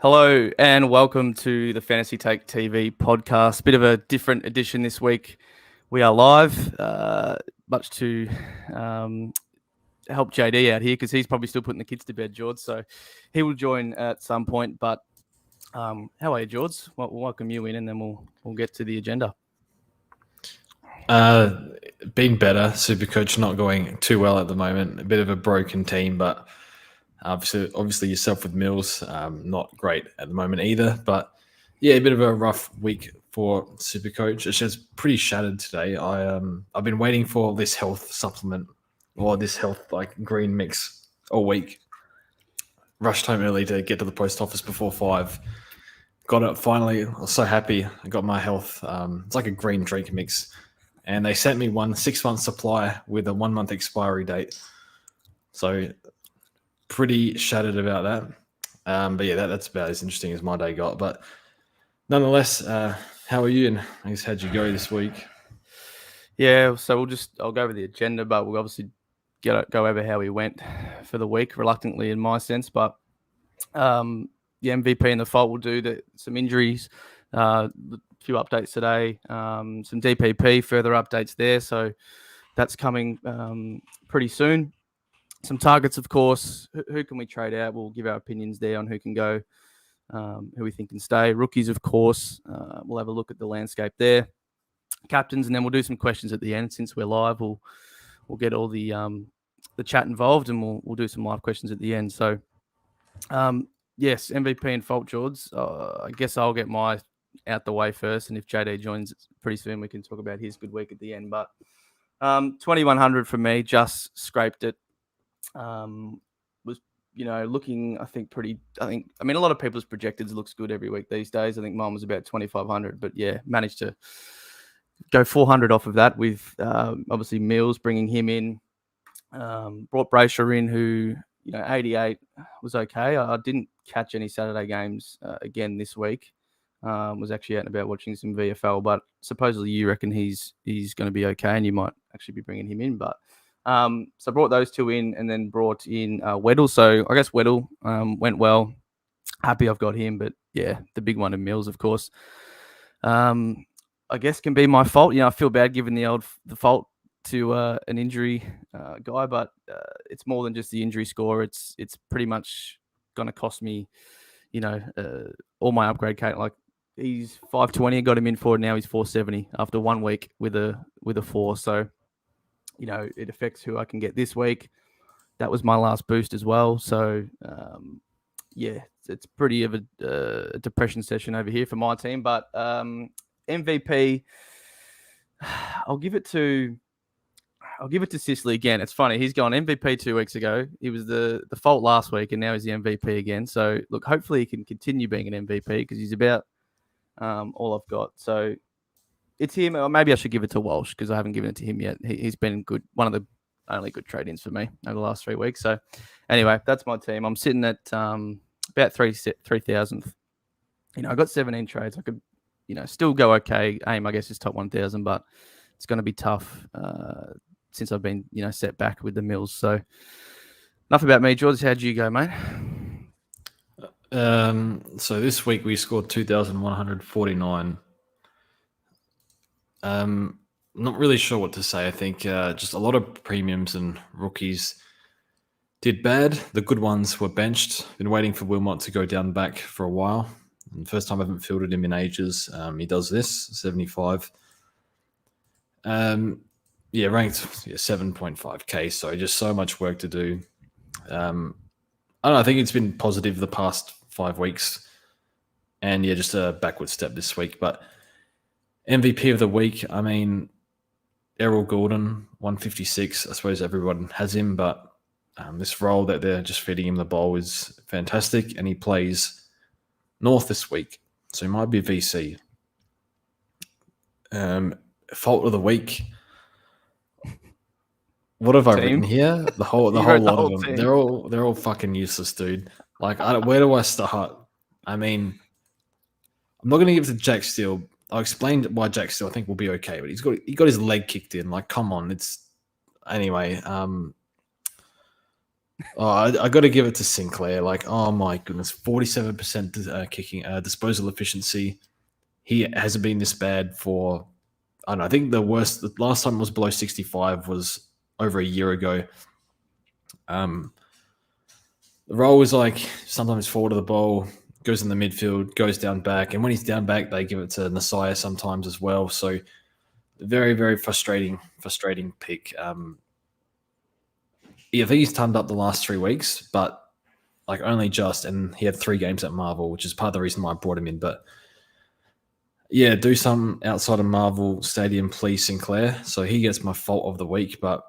Hello and welcome to the Fantasy Take TV podcast. Bit of a different edition this week. We are live, much to help JD out here because he's probably still putting the kids to bed, George. So he will join at some point. But how are you, George? We'll welcome you in, and then we'll get to the agenda. Being better. Supercoach not going too well at the moment. A bit of a broken team, but obviously yourself with Mills, not great at the moment either. But yeah, a bit of a rough week for Supercoach. It's just pretty shattered today. I've been waiting for this health supplement or this health green mix all week. Rushed home early to get to the post office before 5. Got it finally. I was so happy. I got my health. It's like a green drink mix. And they sent me 1 6-month supply with a 1-month expiry date. So pretty shattered about that. But yeah, that's about as interesting as my day got. But nonetheless, how are you? And I guess how'd you go this week? Yeah, so I'll go over the agenda, but we'll obviously go over how we went for the week, reluctantly in my sense. But the MVP and the fault will do some injuries, a few updates today, some DPP, further updates there. So that's coming pretty soon. Some targets, of course. Who can we trade out? We'll give our opinions there on who can go, who we think can stay. Rookies, of course. We'll have a look at the landscape there. Captains, and then we'll do some questions at the end. Since we're live, we'll get all the chat involved, and we'll do some live questions at the end. So, yes, MVP and fault, George. I guess I'll get my out the way first, and if JD joins pretty soon, we can talk about his good week at the end. But 2100 for me, just scraped it. Was looking, I think a lot of people's projected looks good every week these days. I think mine was about 2500, but yeah, managed to go 400 off of that with obviously Mills, bringing him in, brought Brayshaw in, who 88 was okay. I didn't catch any Saturday games again this week. Was actually out and about watching some VFL, but supposedly you reckon he's going to be okay, and you might actually be bringing him in. But so I brought those two in, and then brought in Weddle. So I guess Weddle went well. Happy I've got him, but yeah, the big one in Mills, of course. I guess can be my fault. I feel bad giving the fault to an injury guy, but it's more than just the injury score. It's pretty much going to cost me, all my upgrade. Like he's 520, I got him in for, now he's 470 after 1 week with a 4. So it affects who I can get this week. That was my last boost as well. So yeah, it's pretty of a depression session over here for my team. But MVP, I'll give it to Sicily again. It's funny. He's gone MVP 2 weeks ago. He was the fault last week, and now he's the MVP again. So look, hopefully he can continue being an MVP because he's about all I've got. So it's him, or maybe I should give it to Walsh because I haven't given it to him yet. He's been good, one of the only good trade-ins for me over the last 3 weeks. So anyway, that's my team. I'm sitting at about 3,000th. I got 17 trades. I could, still go okay. Aim, I guess, is top 1,000, but it's going to be tough since I've been, set back with the Mills. So enough about me. George, how'd you go, mate? So this week we scored 2,149. Not really sure what to say. I think just a lot of premiums and rookies did bad. The good ones were benched. Been waiting for Wilmot to go down back for a while. And first time I haven't fielded him in ages. He does this, 75. Ranked 7.5k. So just so much work to do. I don't know. I think it's been positive the past 5 weeks. And yeah, just a backward step this week. But MVP of the week, I mean, Errol Gordon, 156. I suppose everyone has him, but this role that they're just feeding him the ball is fantastic, and he plays North this week, so he might be VC. Fault of the week. What have I written here? The whole lot of them. Team. They're all fucking useless, dude. Like, where do I start? I mean, I'm not going to give it to Jack Steele. I explained why Jack Steele I think will be okay, but he got his leg kicked in. Like, come on, it's anyway. Oh, I got to give it to Sinclair. Like, oh my goodness, 47% kicking disposal efficiency. He hasn't been this bad for. I don't know. I think the last time it was below 65 was over a year ago. The role is like sometimes forward of the ball, goes in the midfield, goes down back, and when he's down back, they give it to Nasaya sometimes as well. So very, very frustrating pick. Yeah, I think he's turned up the last 3 weeks, but like only just, and he had 3 games at Marvel, which is part of the reason why I brought him in. But yeah, do some outside of Marvel Stadium, please, Sinclair. So he gets my fault of the week. But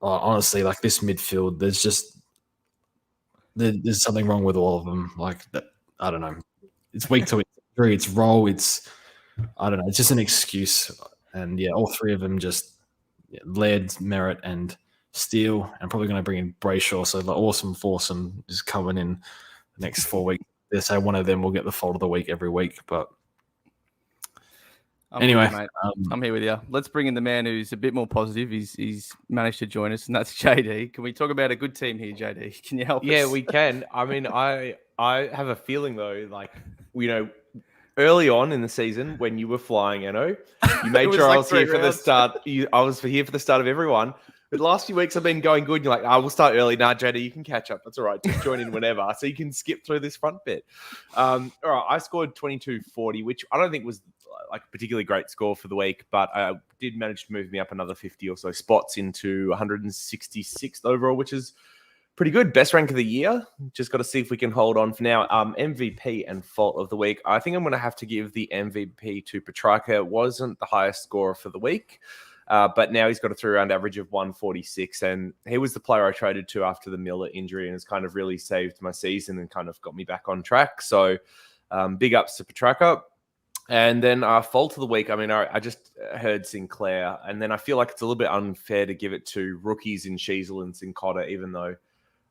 honestly, like this midfield, there's something wrong with all of them. Like that, I don't know. It's week to injury. It's role. I don't know. It's just an excuse. And yeah, all 3 of them just Laird, Merritt, and Steele. I'm probably going to bring in Brayshaw. So the awesome foursome is coming in the next 4 weeks. They say one of them will get the fault of the week every week. But anyway, mate. I'm here with you. Let's bring in the man who's a bit more positive. He's managed to join us, and that's JD. Can we talk about a good team here, JD? Can you help us? Yeah, we can. I mean, I have a feeling though, like early on in the season when you were flying, you made sure I was here for the start. I was here for the start of everyone. But the last few weeks I've been going good. You're like, I will start early. Nah, JD, you can catch up. That's all right. Just join in whenever. So you can skip through this front bit. All right. I scored 22.40, which I don't think was like a particularly great score for the week, but I did manage to move me up another 50 or so spots into 166th overall, which is pretty good. Best rank of the year. Just got to see if we can hold on for now. MVP and fault of the week. I think I'm going to have to give the MVP to Petrarca. It wasn't the highest scorer for the week. But now he's got a 3-round average of 146, and he was the player I traded to after the Miller injury and has kind of really saved my season and kind of got me back on track. So big ups to Petrarca. And then fault of the week, I mean, I just heard Sinclair, and then I feel like it's a little bit unfair to give it to rookies in Sheasel and Sincotta, even though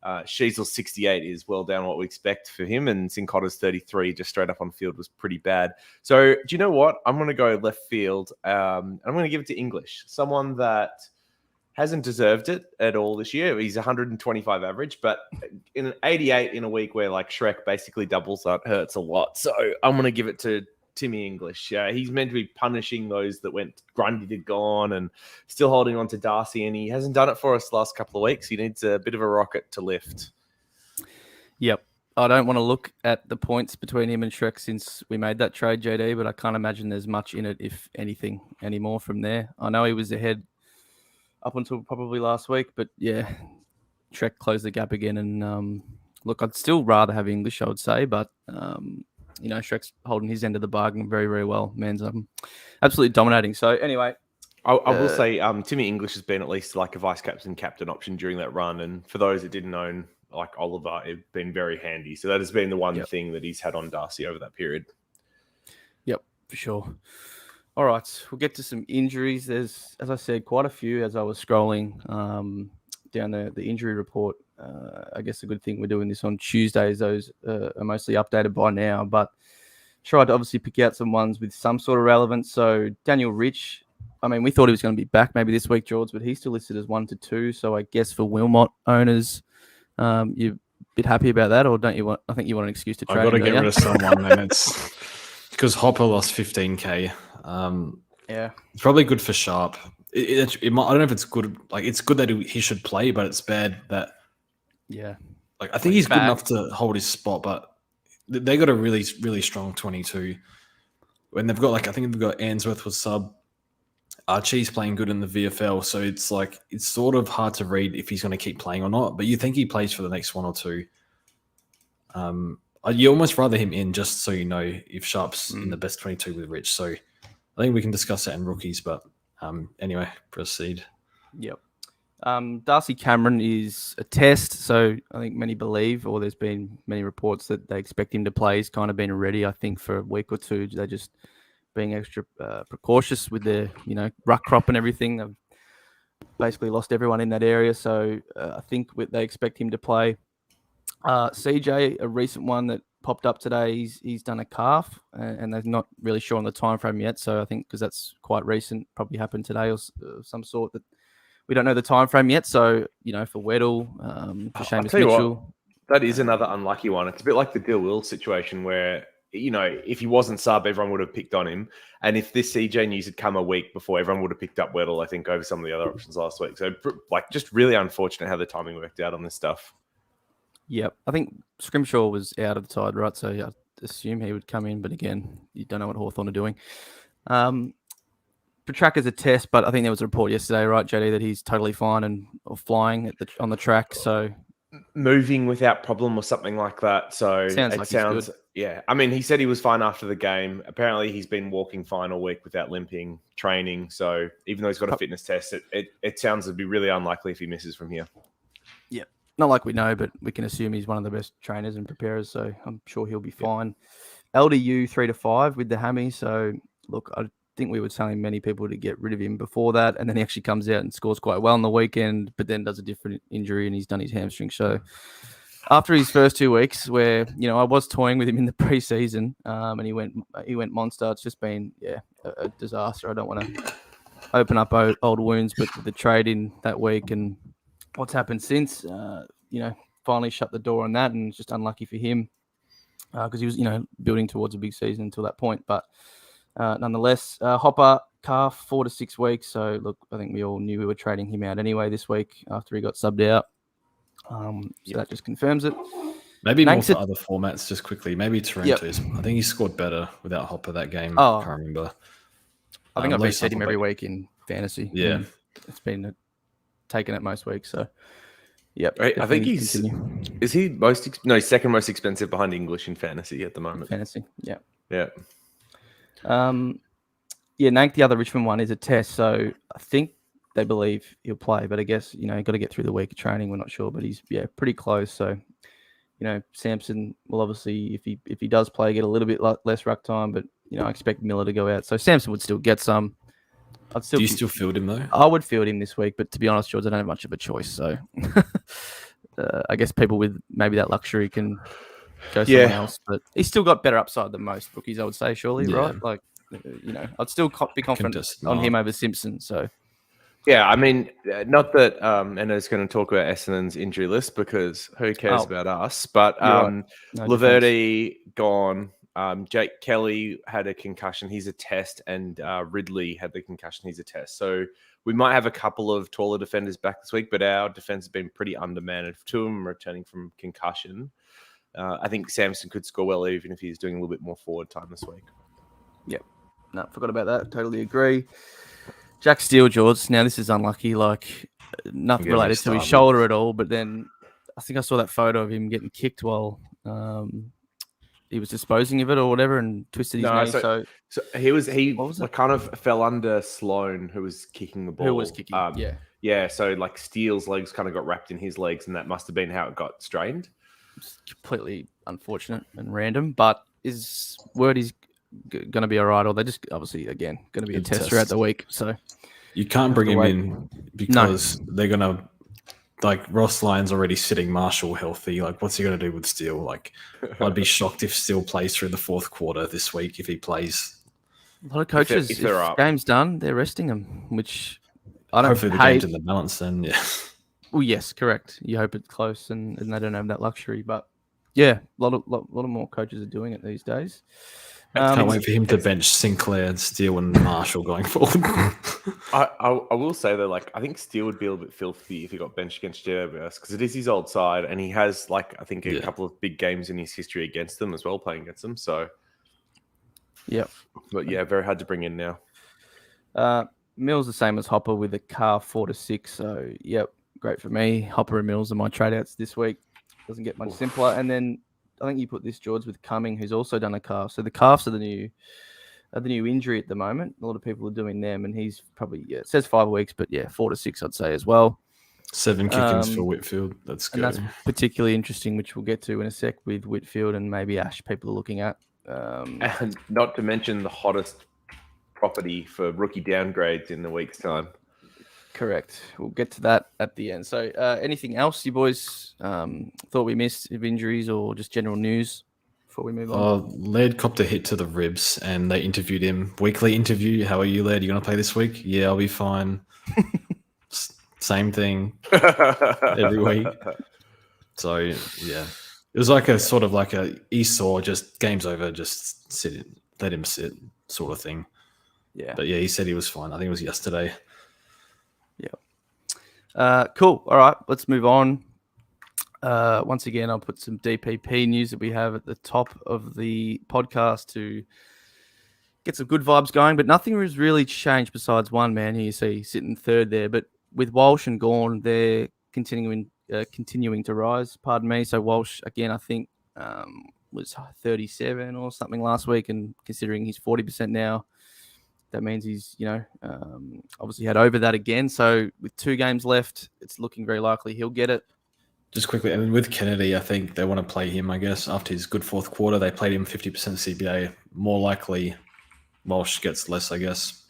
Sheasel's 68 is well down what we expect for him, and Sincotta's 33 just straight up on field was pretty bad. So do you know what? I'm going to go left field. I'm going to give it to English, someone that hasn't deserved it at all this year. He's 125 average, but in an 88 in a week where like Shrek basically doubles that hurts a lot. So I'm going to give it to Timmy English. He's meant to be punishing those that went Grundy to gone and still holding on to Darcy, and he hasn't done it for us the last couple of weeks. He needs a bit of a rocket to lift. Yep. I don't want to look at the points between him and Shrek since we made that trade, JD, but I can't imagine there's much in it, if anything, anymore from there. I know he was ahead up until probably last week, but yeah, Shrek closed the gap again. And look, I'd still rather have English, I would say, but Shrek's holding his end of the bargain very, very well. Man's absolutely dominating. So anyway, I will say Timmy English has been at least like a vice captain option during that run. And for those that didn't own like Oliver, it's been very handy. So that has been the one thing that he's had on Darcy over that period. Yep, for sure. All right, we'll get to some injuries. There's, as I said, quite a few as I was scrolling down the injury report. I guess the good thing we're doing this on Tuesdays, those are mostly updated by now, but tried to obviously pick out some ones with some sort of relevance. So Daniel Rich, I mean, we thought he was going to be back maybe this week, George, but he's still listed as 1 to 2. So I guess for Wilmot owners, you're a bit happy about that, or don't you want? I think you want an excuse to trade. I've got to get rid of someone, and it's because Hopper lost 15k. Yeah, it's probably good for Sharp. It might, I don't know if it's good. Like, it's good that he should play, but it's bad that. Yeah, like I think he's good enough to hold his spot, but they got a really, really strong 22. When they've got I think they've got Answorth with sub. Archie's playing good in the VFL, so it's sort of hard to read if he's going to keep playing or not. But you think he plays for the next 1 or 2. You almost rather him in just so you know if Sharp's in the best 22 with Rich. So I think we can discuss that in rookies. But anyway, proceed. Yep. Darcy Cameron is a test, so I think many believe, or there's been many reports that they expect him to play. He's kind of been ready, I think, for a week or two. They're just being extra precautious with their, ruck crop and everything. They've basically lost everyone in that area, so I think they expect him to play. CJ, a recent one that popped up today, he's done a calf, and they're not really sure on the time frame yet. So I think because that's quite recent, probably happened today or some sort, that we don't know the time frame yet. So, for Weddle, for Seamus Mitchell. That is another unlucky one. It's a bit like the Dill Will situation where, if he wasn't sub, everyone would have picked on him. And if this CJ news had come a week before, everyone would have picked up Weddle, I think, over some of the other options last week. So, just really unfortunate how the timing worked out on this stuff. Yep. I think Scrimshaw was out of the side, right? So, I assume he would come in. But again, you don't know what Hawthorn are doing. Petracca's a test, but I think there was a report yesterday, right, JD, that he's totally fine and flying on the track. So moving without problem or something like that. So sounds good. Yeah. I mean, he said he was fine after the game. Apparently, he's been walking fine all week without limping, training. So even though he's got a fitness test, it sounds to be really unlikely if he misses from here. Yeah, not like we know, but we can assume he's one of the best trainers and preparers. So I'm sure he'll be fine. LDU 3 to 5 with the hammy. So look, I think we were telling many people to get rid of him before that, and then he actually comes out and scores quite well on the weekend, but then does a different injury and he's done his hamstring. So after his first 2 weeks, where I was toying with him in the preseason, and he went monster, it's just been a disaster. I don't want to open up old wounds, but the trade in that week and what's happened since, finally shut the door on that, and it's just unlucky for him because he was building towards a big season until that point, but. Nonetheless, Hopper, calf, 4 to 6 weeks. So, look, I think we all knew we were trading him out anyway this week after he got subbed out. So that just confirms it. Maybe more for other formats, just quickly. Maybe Toronto's. I think he scored better without Hopper that game. I can't remember. I think I've reset him every week in fantasy. Yeah. It's been taken at most weeks. So, yep. I think is he second most expensive behind English in fantasy at the moment. Fantasy, yeah. Yeah. Nank, the other Richmond one, is a test, so I think they believe he'll play, but I guess got to get through the week of training. We're not sure, but he's pretty close. So Samson will obviously, if he does play, get a little bit less ruck time, but I expect Miller to go out, so Samson would still get some. Do you still field him though? I would field him this week, but to be honest, George, I don't have much of a choice. So I guess people with maybe that luxury can go somewhere else, but he's still got better upside than most rookies, I would say, surely, right? Like, I'd still be confident on him over Simpson. So, yeah, I mean, not that Enno's going to talk about Essendon's injury list because who cares about us? But right. Laverde gone. Jake Kelly had a concussion. He's a test, and Ridley had the concussion. He's a test. So we might have a couple of taller defenders back this week, but our defense has been pretty undermanned. 2 of them returning from concussion. I think Samson could score well even if he's doing a little bit more forward time this week. Yep. No, forgot about that. Totally agree. Jack Steele, George. Now, this is unlucky. Like, nothing related to his shoulder at all. But then I think I saw that photo of him getting kicked while he was disposing of it or whatever and twisted his knee. So he kind of fell under Sloan, who was kicking the ball. Who was kicking, Yeah, so like Steele's legs kind of got wrapped in his legs, and that must have been how it got strained. It's completely unfortunate and random, but is going to be all right, or they're just obviously again going to be a test throughout the week. So you can't bring him in because they're going to Ross Lyon's already sitting Marshall healthy. Like, what's he going to do with Steele? Like, I'd be shocked if Steele plays through the fourth quarter this week if he plays. A lot of coaches, if game's done, they're resting him, which I don't. Hopefully, the game's in the balance. Then, yeah. Well, yes, correct. You hope it's close, and they don't have that luxury. But yeah, a lot of more coaches are doing it these days. Can't wait for him to bench Sinclair, Steele, and Marshall going forward. I will say though, I think Steele would be a little bit filthy if he got benched against Jervis because it is his old side, and he has I think a couple of big games in his history against them as well, playing against them. So, yeah, but yeah, very hard to bring in now. Mills the same as Hopper with a calf 4 to 6. So, yep. Great for me. Hopper and Mills are my trade-outs this week. Doesn't get much simpler. And then I think you put this, George, with Cumming, who's also done a calf. So the calves are the new injury at the moment. A lot of people are doing them, and he's probably it says 5 weeks, but 4 to 6, I'd say as well. 7 kick-ins for Whitfield. That's good. And that's particularly interesting, which we'll get to in a sec with Whitfield and maybe Ash. People are looking at, and not to mention the hottest property for rookie downgrades in the week's time. Correct. We'll get to that at the end. So anything else you boys thought we missed of injuries or just general news before we move on? Laird copped a hit to the ribs and they interviewed him. Weekly interview. How are you, Laird? You going to play this week? Yeah, I'll be fine. same thing every week. So yeah, it was like a sort of like he saw just game's over, just let him sit sort of thing. Yeah. But yeah, he said he was fine. I think it was yesterday. Yeah. Cool. All right, let's move on. Once again, I'll put some DPP news that we have at the top of the podcast to get some good vibes going, but nothing has really changed besides one man here. You see sitting third there, but with Walsh and Gawn, they're continuing to rise. Pardon me. So Walsh again, I think was 37 or something last week, and considering he's 40% now, that means he's obviously had over that again. So with 2 games left, it's looking very likely he'll get it. Just quickly, and with Kennedy, I think they want to play him, I guess, after his good fourth quarter. They played him 50% CBA. More likely Walsh gets less, I guess.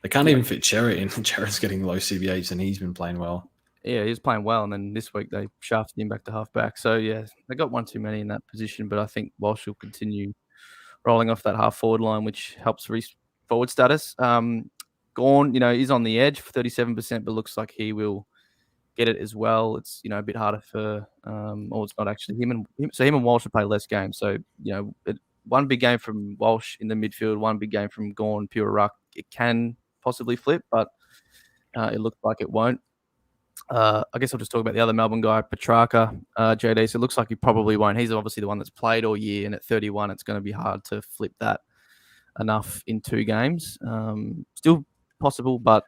They can't even fit Cherry in. Cherry's getting low CBAs, and he's been playing well. Yeah, he was playing well, and then this week they shafted him back to halfback. So, yeah, they got one too many in that position, but I think Walsh will continue rolling off that half-forward line, which helps Reece forward status. Gawn, he's on the edge for 37%, but looks like he will get it as well. It's, a bit harder for it's not actually him. So him and Walsh will play less games. So, one big game from Walsh in the midfield, one big game from Gawn, pure ruck. It can possibly flip, but it looks like it won't. I guess I'll just talk about the other Melbourne guy, Petrarca, JD. So it looks like he probably won't. He's obviously the one that's played all year, and at 31, it's going to be hard to flip that enough in 2 games. Still possible, but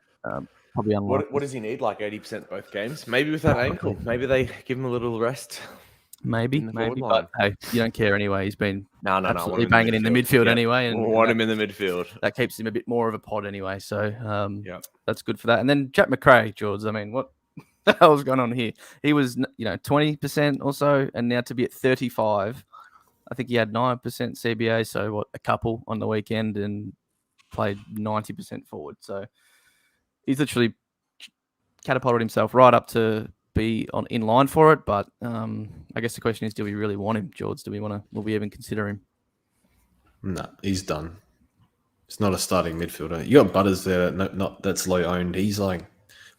probably unlikely. What does he need? Like 80% both games? Maybe with that ankle. Maybe they give him a little rest. Maybe. But hey, you don't care anyway. He's been absolutely banging in the midfield anyway. And want him in the midfield. That keeps him a bit more of a pod anyway. So that's good for that. And then Jack McRae, George. I mean, what the hell's going on here? He was 20% or so, and now to be at 35. I think he had 9% CBA. So a couple on the weekend, and played 90% forward. So he's literally catapulted himself right up to be in line for it. But I guess the question is, do we really want him, George? Will we even consider him? No, he's done. It's not a starting midfielder. You got Butters there, that's low owned. He's like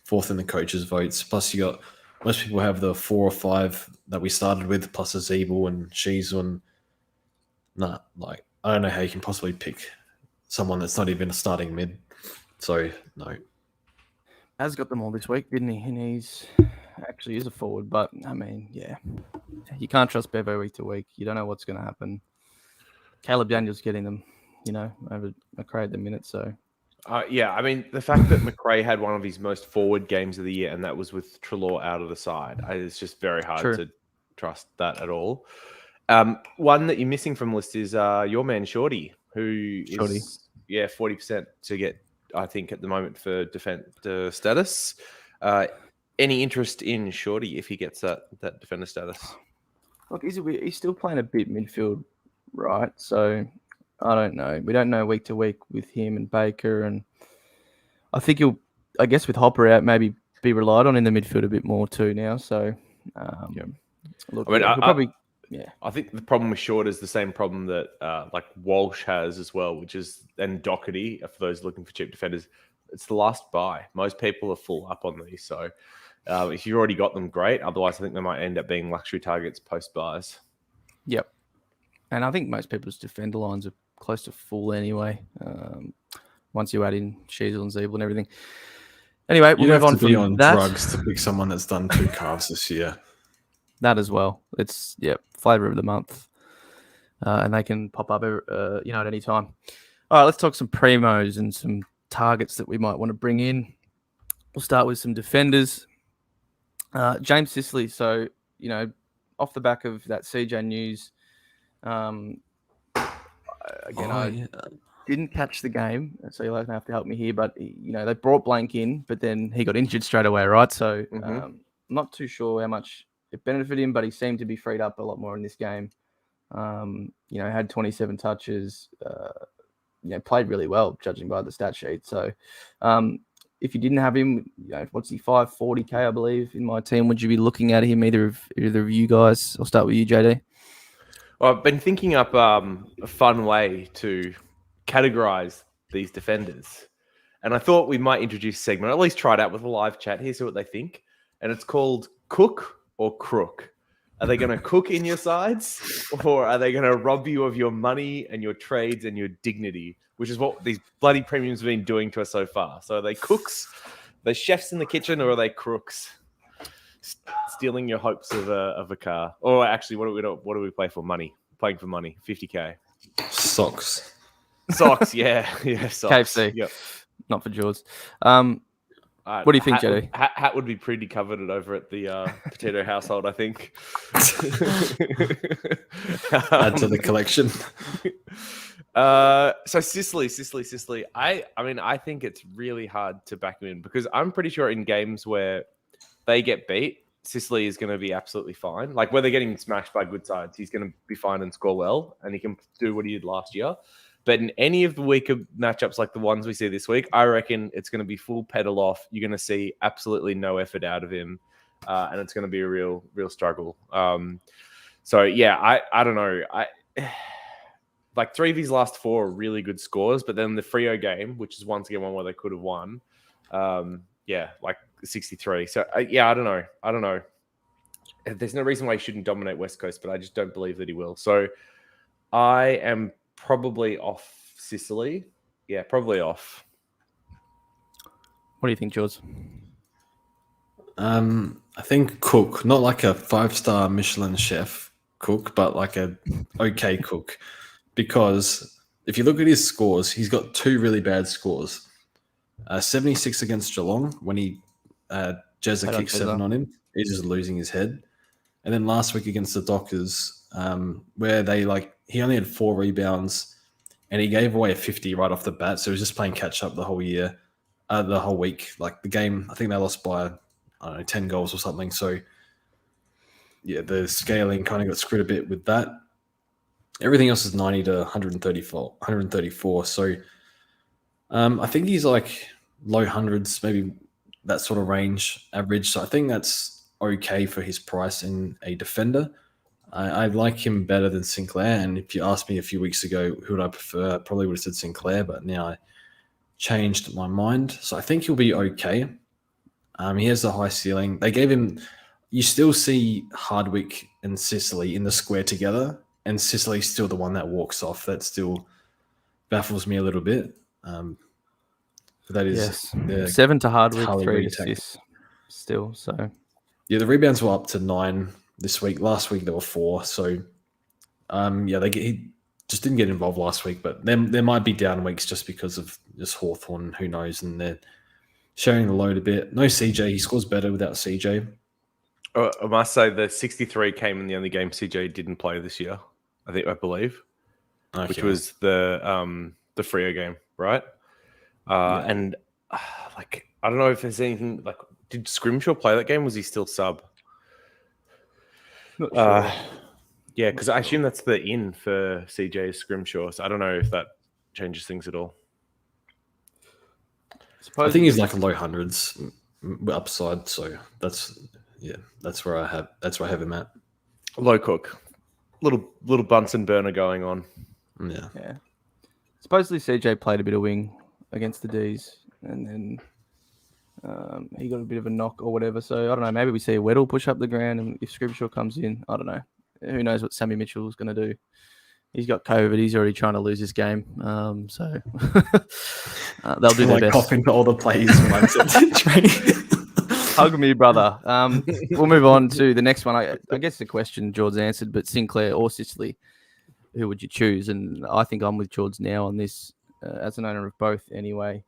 4th in the coaches' votes. Plus, you got most people have the 4 or 5 that we started with, plus a Zeeble and Sheasel. I don't know how you can possibly pick someone that's not even a starting mid. So no. Has got them all this week, didn't he? And he's actually is a forward, but I mean, yeah, you can't trust Bevo week to week. You don't know what's going to happen. Caleb Daniels getting them, over McRae at the minute. So, I mean, the fact that McRae had one of his most forward games of the year, and that was with Treloar out of the side, it's just very hard to trust that at all. One that you're missing from the list is your man Shorty, who is 40% to get, I think, at the moment for defender status. Any interest in Shorty if he gets that defender status? Look, he's still playing a bit midfield, right? So I don't know. We don't know week to week with him and Baker, and I think I guess with Hopper out, maybe be relied on in the midfield a bit more too now. So look, I think the problem with Short is the same problem that like Walsh has as well, which is, and Doherty, for those looking for cheap defenders, it's the last buy. Most people are full up on these. So if you've already got them, great. Otherwise, I think they might end up being luxury targets post buys. Yep. And I think most people's defender lines are close to full anyway. Once you add in Sheasel and Zeeble and everything. Anyway, we'll move on from that. Drugs to pick someone that's done 2 calves this year. That as well. It's flavor of the month, and they can pop up, at any time. All right, let's talk some primos and some targets that we might want to bring in. We'll start with some defenders. James Sicily. So off the back of that CJ news, I didn't catch the game, so you'll have to help me here. But they brought Blank in, but then he got injured straight away, right? So I'm not too sure how much it benefited him, but he seemed to be freed up a lot more in this game. Had 27 touches, played really well, judging by the stat sheet. So if you didn't have him, what's he, 540K, I believe, in my team, would you be looking at him, either of you guys? I'll start with you, JD. Well, I've been thinking up a fun way to categorize these defenders. And I thought we might introduce a segment, or at least try it out with a live chat here, see what they think. And it's called Cook or Crook. Are they going to cook in your sides, or are they going to rob you of your money and your trades and your dignity, which is what these bloody premiums have been doing to us so far? So are they cooks, are they chefs in the kitchen, or are they crooks? Stealing your hopes of a car. Or actually, what do we play for? Money. Playing for money. 50K. Socks. Socks, yeah. Socks. KFC. Yep. Not for George. What do you think, JD? Hat would be pretty coveted over at the potato household, I think. Add to the collection. So Sicily. I think it's really hard to back him in because I'm pretty sure in games where they get beat, Sicily is going to be absolutely fine. Like where they're getting smashed by good sides, he's going to be fine and score well, and he can do what he did last year. But in any of the weaker matchups like the ones we see this week, I reckon it's going to be full pedal off. You're going to see absolutely no effort out of him, and it's going to be a real struggle. So yeah, I don't know. Like 3 of his last 4 are really good scores, but then the Freo game, which is once again one where they could have won, like 63. So I don't know. There's no reason why he shouldn't dominate West Coast, but I just don't believe that he will. So I am probably off Sicily. Yeah, probably off. What do you think, George? I think cook, not like a 5-star Michelin chef cook, but like a okay cook. Because if you look at his scores, he's got 2 really bad scores. 76 against Geelong when he Jezza kicked 7 on him. He's just losing his head. And then last week against the Dockers, where he only had 4 rebounds and he gave away a 50 right off the bat. So he was just playing catch up the whole week. Like the game, I think they lost by, 10 goals or something. So yeah, the scaling kind of got screwed a bit with that. Everything else is 90 to 134. So I think he's like low hundreds, maybe that sort of range average. So I think that's okay for his price in a defender. I like him better than Sinclair. And if you asked me a few weeks ago who would I prefer, I probably would have said Sinclair, but now I changed my mind. So I think he'll be okay. He has a high ceiling. They gave him, you still see Hardwick and Sicily in the square together, and Sicily's still the one that walks off. That still baffles me a little bit. That is 7 to Hardwick, 3 assists still. So yeah, the rebounds were up to 9 this week. Last week there were 4. So he just didn't get involved last week. But there might be down weeks just because of just Hawthorn. Who knows? And they're sharing the load a bit. No CJ. He scores better without CJ. I must say the 63 came in the only game CJ didn't play this year. I believe, which was the Freo game, right? And I don't know if there's anything like. Did Scrimshaw play that game? Was he still sub? Not sure. Yeah, because I assume that's the in for CJ Scrimshaw. So I don't know if that changes things at all. I think he's like a low hundreds upside. So that's where I have him at. Low cook, little Bunsen burner going on. Yeah. Supposedly CJ played a bit of wing against the D's, and then he got a bit of a knock or whatever. So I don't know. Maybe we see a Weddle push up the ground, and if Scrimshaw comes in, I don't know. Who knows what Sammy Mitchell is going to do? He's got COVID. He's already trying to lose this game. So they'll do their best. Coughing to all the players' training. Hug me, brother. We'll move on to the next one. I guess the question George answered, but Sinclair or Sicily, who would you choose? And I think I'm with George now on this as an owner of both anyway.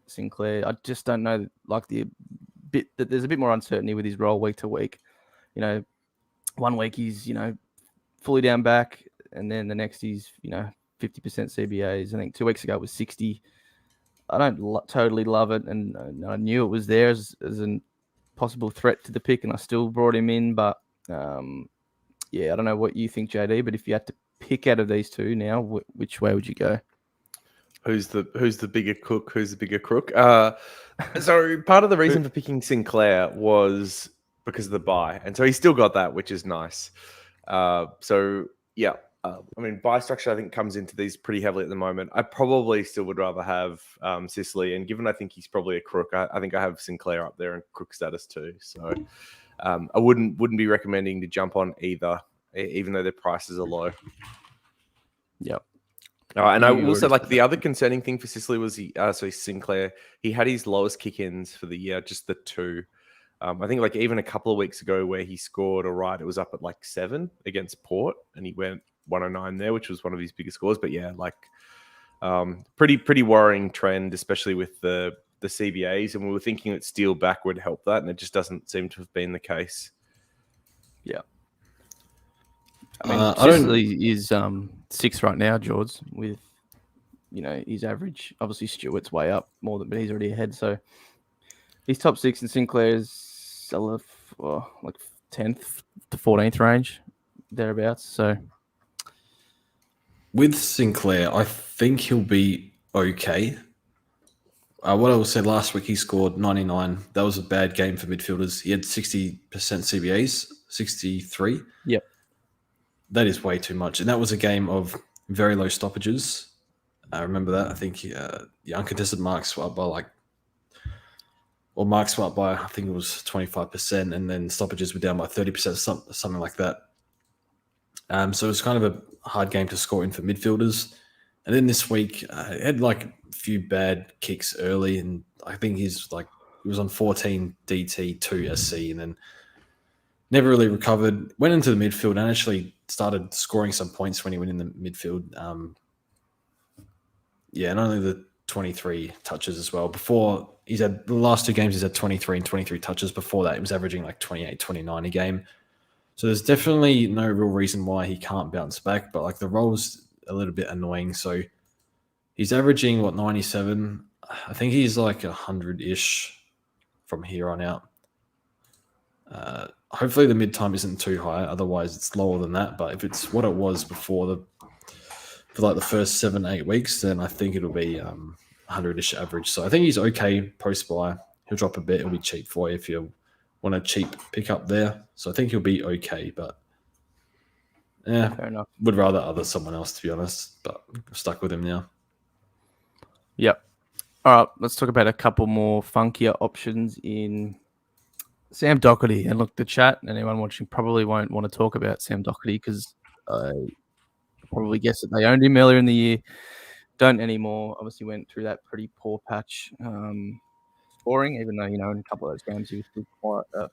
Sinclair, I just don't know, like there's a bit more uncertainty with his role week to week. 1 week he's, fully down back, and then the next he's, 50% CBAs. I think 2 weeks ago it was 60. I don't totally love it, and I knew it was there as a possible threat to the pick, and I still brought him in. But I don't know what you think, JD. But if you had to pick out of these two now, which way would you go? Who's the bigger cook? Who's the bigger crook? So part of the reason for picking Sinclair was because of the bye, and so he still got that, which is nice. So yeah, I mean, buy structure, I think, comes into these pretty heavily at the moment. I probably still would rather have Sicily. And given I think he's probably a crook, I think I have Sinclair up there in crook status too. So I wouldn't be recommending to jump on either, even though their prices are low. Yep. And I will say, like, the other concerning thing for Sicily was Sinclair. He had his lowest kick-ins for the year, just the 2. I think, like, even a couple of weeks ago where he scored it was up at like 7 against Port, and he went 109 there, which was one of his biggest scores. But yeah, like, pretty worrying trend, especially with the CBAs. And we were thinking that Steele back would help that, and it just doesn't seem to have been the case. Yeah. I mean, Sicily is 6th right now, George, with, his average. Obviously, Stewart's way up more than, but he's already ahead. So he's top 6, and Sinclair's like 10th to 14th range, thereabouts. So with Sinclair, I think he'll be okay. What I said last week, he scored 99. That was a bad game for midfielders. He had 60% CBAs, 63. Yep. That is way too much. And that was a game of very low stoppages. I remember that. I think the uncontested marks were up by marks were up by, I think it was 25%, and then stoppages were down by 30%, something like that. So it was kind of a hard game to score in for midfielders. And then this week, he had like a few bad kicks early, and I think he was on 14 DT, 2 SC, and then never really recovered. Went into the midfield and actually started scoring some points when he went in the midfield. And only the 23 touches as well. Before, he's had the last 2 games, he's had 23 and 23 touches. Before that, he was averaging like 28, 29 a game. So there's definitely no real reason why he can't bounce back, but like the role's a little bit annoying. So he's averaging 97. I think he's like 100-ish from here on out. Hopefully the mid time isn't too high. Otherwise it's lower than that. But if it's what it was for like the first 7-8 weeks, then I think it'll be 100-ish average. So I think he's okay post buy. He'll drop a bit. It'll be cheap for you if you want a cheap pickup there. So I think he'll be okay, but yeah, fair enough. Would rather other someone else, to be honest, but I'm stuck with him now. Yep. All right, let's talk about a couple more funkier options in Sam Doherty. And look, the chat and anyone watching probably won't want to talk about Sam Doherty because I probably guess that they owned him earlier in the year. Don't anymore. Obviously went through that pretty poor patch scoring, even though, in a couple of those games he was still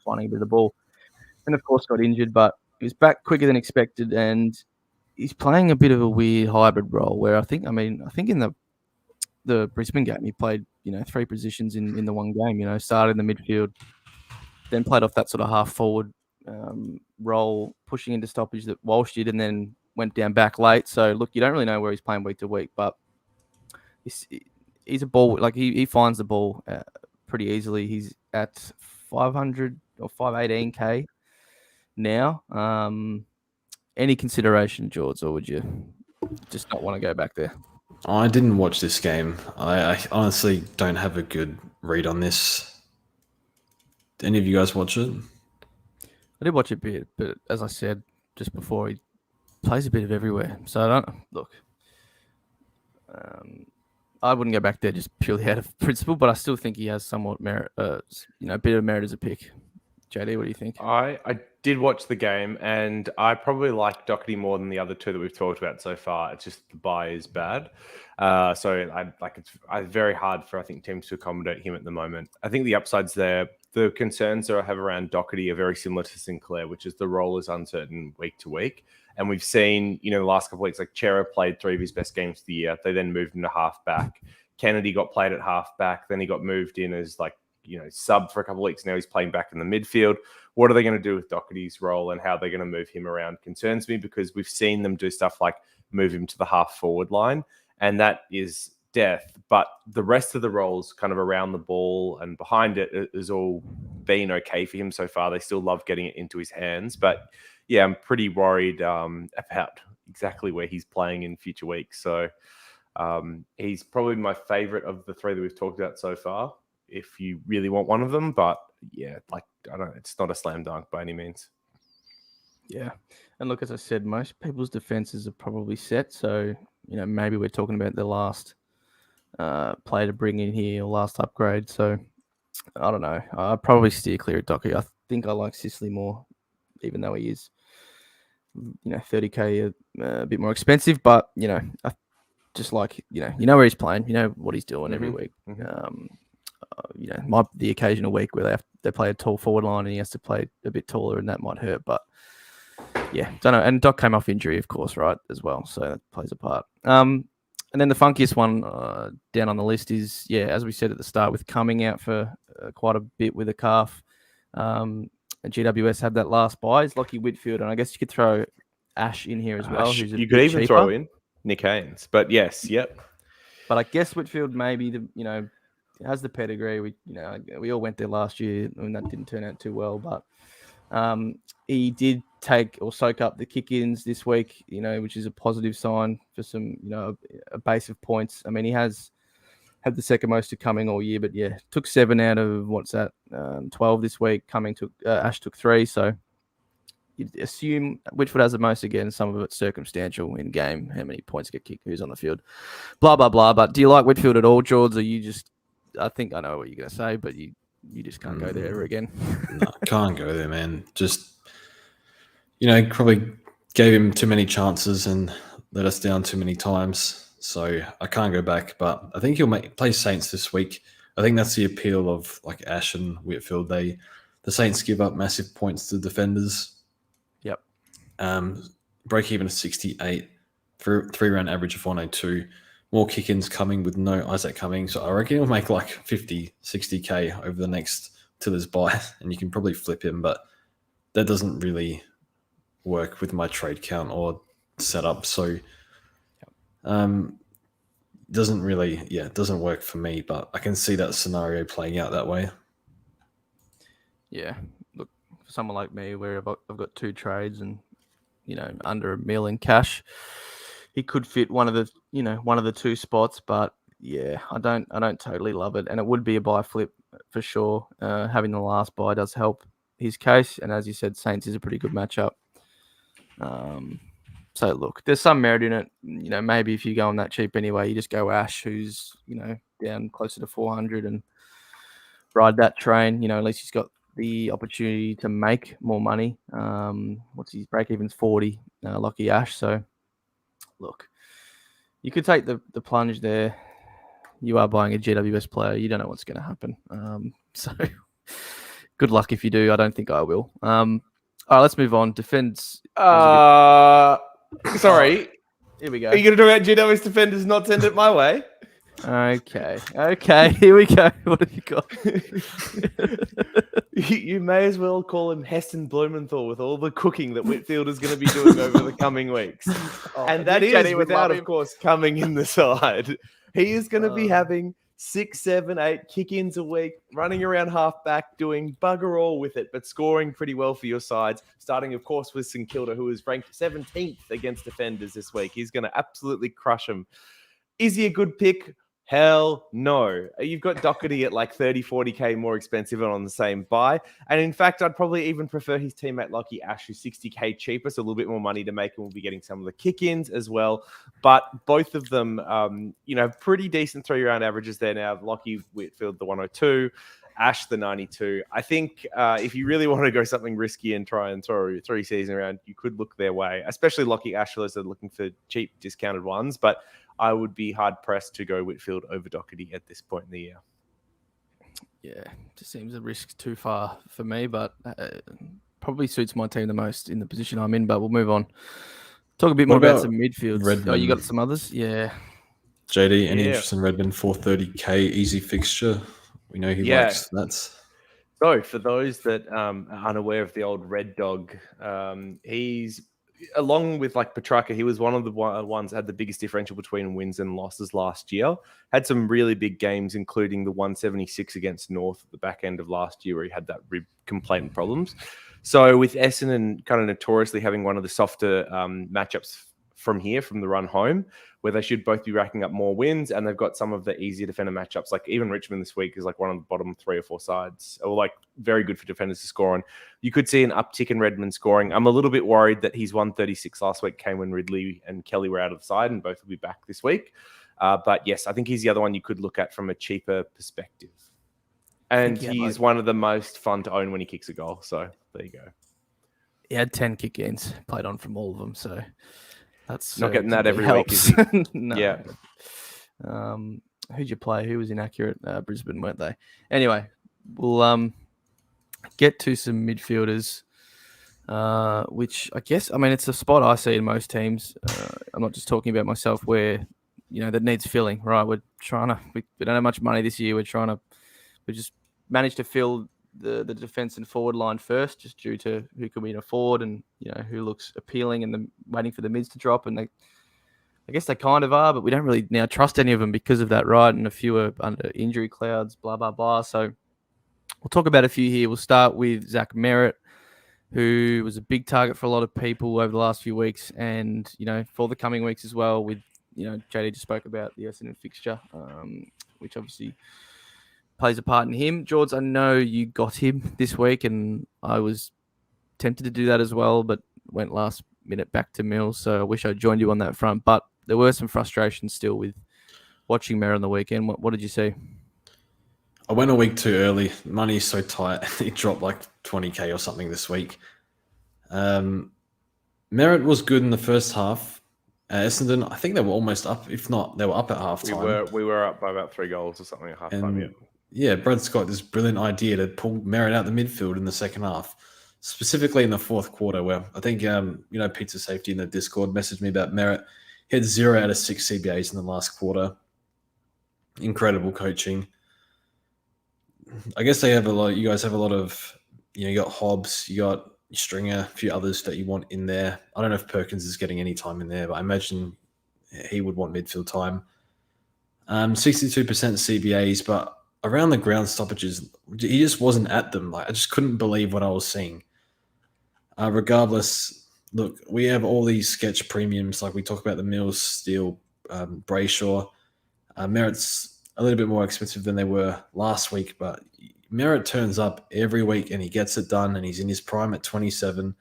finding a bit of the ball. And, of course, got injured, but he was back quicker than expected, and he's playing a bit of a weird hybrid role where I think in the Brisbane game he played, 3 positions in the one game, started in the midfield, then played off that sort of half-forward role, pushing into stoppage that Walsh did, and then went down back late. So, look, you don't really know where he's playing week to week, but he's a ball, like he finds the ball pretty easily. He's at 500 or 518K now. Any consideration, George, or would you just not want to go back there? I didn't watch this game. I honestly don't have a good read on this. Did any of you guys watch it? I did watch a bit, but as I said just before, he plays a bit of everywhere. So I don't look. I wouldn't go back there just purely out of principle, but I still think he has somewhat merit. A bit of merit as a pick. JD, what do you think? I did watch the game, and I probably like Doherty more than the other 2 that we've talked about so far. It's just the buy is bad. So it's very hard for, I think, teams to accommodate him at the moment. I think the upside's there. The concerns that I have around Doherty are very similar to Sinclair, which is the role is uncertain week to week. And we've seen, the last couple of weeks, like Chera played 3 of his best games of the year. They then moved him to halfback. Kennedy got played at halfback. Then he got moved in as sub for a couple of weeks. Now he's playing back in the midfield. What are they going to do with Doherty's role and how they're going to move him around concerns me, because we've seen them do stuff like move him to the half forward line, and that is death. But the rest of the roles kind of around the ball and behind it has all been okay for him so far. They still love getting it into his hands. But yeah, I'm pretty worried about exactly where he's playing in future weeks. So he's probably my favorite of the 3 that we've talked about so far, if you really want one of them. But yeah, it's not a slam dunk by any means. Yeah. And look, as I said, most people's defenses are probably set. So, maybe we're talking about the last player to bring in here or last upgrade. So, I don't know. I'd probably steer clear of Docky. I think I like Sicily more, even though he is, 30K a bit more expensive. But, I just like, where he's playing, what he's doing every week. Might be the occasional week where they play a tall forward line and he has to play a bit taller, and that might hurt. But yeah, don't know. And Doc came off injury, of course, right, as well, so that plays a part. And then the funkiest one down on the list is, as we said at the start, with Cumming out for quite a bit with a calf. And GWS had that last buy. It's Lockie Whitfield, and I guess you could throw Ash in here as well. Who's you could even throw in Nick Haynes, but yes, yep. But I guess Whitfield maybe has the pedigree. We all went there last year, and that didn't turn out too well. But he did take or soak up the kick-ins this week, which is a positive sign for some, a base of points. I mean, he has had the second most to Cumming all year, but took 7 out of 12 this week. Ash took 3, so you'd assume Whitfield has the most again. Some of it's circumstantial in game, how many points get kicked, who's on the field, blah blah blah. But do you like Whitfield at all, George? Or you just? I think I know what you're going to say, but you just can't go there ever again. No, can't go there, man. Just probably gave him too many chances and let us down too many times. So I can't go back. But I think he'll play Saints this week. I think that's the appeal of like Ash and Whitfield. The Saints give up massive points to defenders. Yep. Break even of 68 for 3-round average of 102. More kick-ins coming with no Isaac Cumming. So I reckon he'll make like 50, 60K over the next till his buy, and you can probably flip him, but that doesn't really work with my trade count or setup. So it doesn't work for me, but I can see that scenario playing out that way. Yeah. Look, for someone like me where I've got 2 trades and, under $1 million cash, he could fit one of the 2 spots, but I don't totally love it, and it would be a buy flip for sure. Having the last buy does help his case, and as you said, Saints is a pretty good matchup. So look, there's some merit in it. Maybe if you go on that cheap anyway, you just go Ash, who's down closer to 400, and ride that train. At least he's got the opportunity to make more money. What's his break even's 40, Lockie Ash. So look, you could take the plunge there. You are buying a GWS player. You don't know what's going to happen. So good luck if you do. I don't think I will. All right, let's move on. Defense. Sorry. Here we go. Are you going to talk about GWS defenders not send it my way? Okay. Here we go. What have you got? You may as well call him Heston Blumenthal with all the cooking that Whitfield is going to be doing over the coming weeks. And that is without, of course, Cumming in the side. He is going to be having 6, 7, 8 kick-ins a week, running around half-back, doing bugger all with it, but scoring pretty well for your sides. Starting, of course, with St Kilda, who is ranked 17th against defenders this week. He's going to absolutely crush them. Is he a good pick? Hell no. You've got Doherty at like 30, 40K more expensive and on the same buy. And in fact, I'd probably even prefer his teammate Lockie Ash, who's 60K cheaper, so a little bit more money to make, and we'll be getting some of the kick-ins as well. But both of them, pretty decent 3-round averages there now. Lockie Whitfield, the 102, Ash, the 92. I think if you really want to go something risky and try and throw 3 season around, you could look their way, especially Lockie Ash, for those that are looking for cheap, discounted ones. But I would be hard-pressed to go Whitfield over Doherty at this point in the year. Yeah, just seems a risk too far for me, but probably suits my team the most in the position I'm in. But we'll move on. Talk a bit more about some midfields. Redmond? Oh, you got some others? Yeah. JD, any interest in Redmond? 430K, easy fixture. We know he likes that. So for those that are unaware of the old Red Dog, he's, along with like Petrarca, he was one of the ones that had the biggest differential between wins and losses last year. Had some really big games, including the 176 against North at the back end of last year, where he had that rib complaint problems. So with Essendon kind of notoriously having one of the softer matchups from here, from the run home, where they should both be racking up more wins, and they've got some of the easier defender matchups. Like even Richmond this week is like one of the bottom 3 or 4 sides, or like very good for defenders to score on. You could see an uptick in Redmond scoring. I'm a little bit worried that his 136 last week came when Ridley and Kelly were out of the side, and both will be back this week. But yes, I think he's the other one you could look at from a cheaper perspective. And he's one of the most fun to own when he kicks a goal. So there you go. He had 10 kick-ins, played on from all of them. So that's not getting that every week, is he? No. Yeah. Who'd you play? Who was inaccurate? Brisbane, weren't they? Anyway, we'll get to some midfielders, which I guess, I mean, it's a spot I see in most teams. I'm not just talking about myself where, that needs filling, right? We're trying to, we don't have much money this year. We just managed to fill the defense and forward line first, just due to who can we afford and, who looks appealing, and then waiting for the mids to drop. And I guess they kind of are, but we don't really now trust any of them because of that, right? And a few are under injury clouds, blah, blah, blah. So we'll talk about a few here. We'll start with Zach Merritt, who was a big target for a lot of people over the last few weeks, and, for the coming weeks as well, with, JD just spoke about the Essendon fixture, which obviously plays a part in him. George, I know you got him this week, and I was tempted to do that as well, but went last minute back to Mills, so I wish I joined you on that front. But there were some frustrations still with watching Merritt on the weekend. What did you see? I went a week too early. Money's so tight. It dropped like 20K or something this week. Merritt was good in the first half. Essendon, I think they were almost up. If not, they were up at halftime. We were up by about 3 goals or something at halftime. Yeah, Brad's got this brilliant idea to pull Merritt out the midfield in the second half, specifically in the fourth quarter, where I think, Pizza Safety in the Discord messaged me about Merritt. He had 0 out of 6 CBAs in the last quarter. Incredible coaching. I guess you guys have a lot of, you got Hobbs, you got Stringer, a few others that you want in there. I don't know if Perkins is getting any time in there, but I imagine he would want midfield time. 62% CBAs, but around the ground stoppages, he just wasn't at them. Like, I just couldn't believe what I was seeing. Regardless, look, we have all these sketch premiums. Like we talk about the Mills, Steele, Brayshaw. Merritt's a little bit more expensive than they were last week, but Merritt turns up every week and he gets it done, and he's in his prime at 27.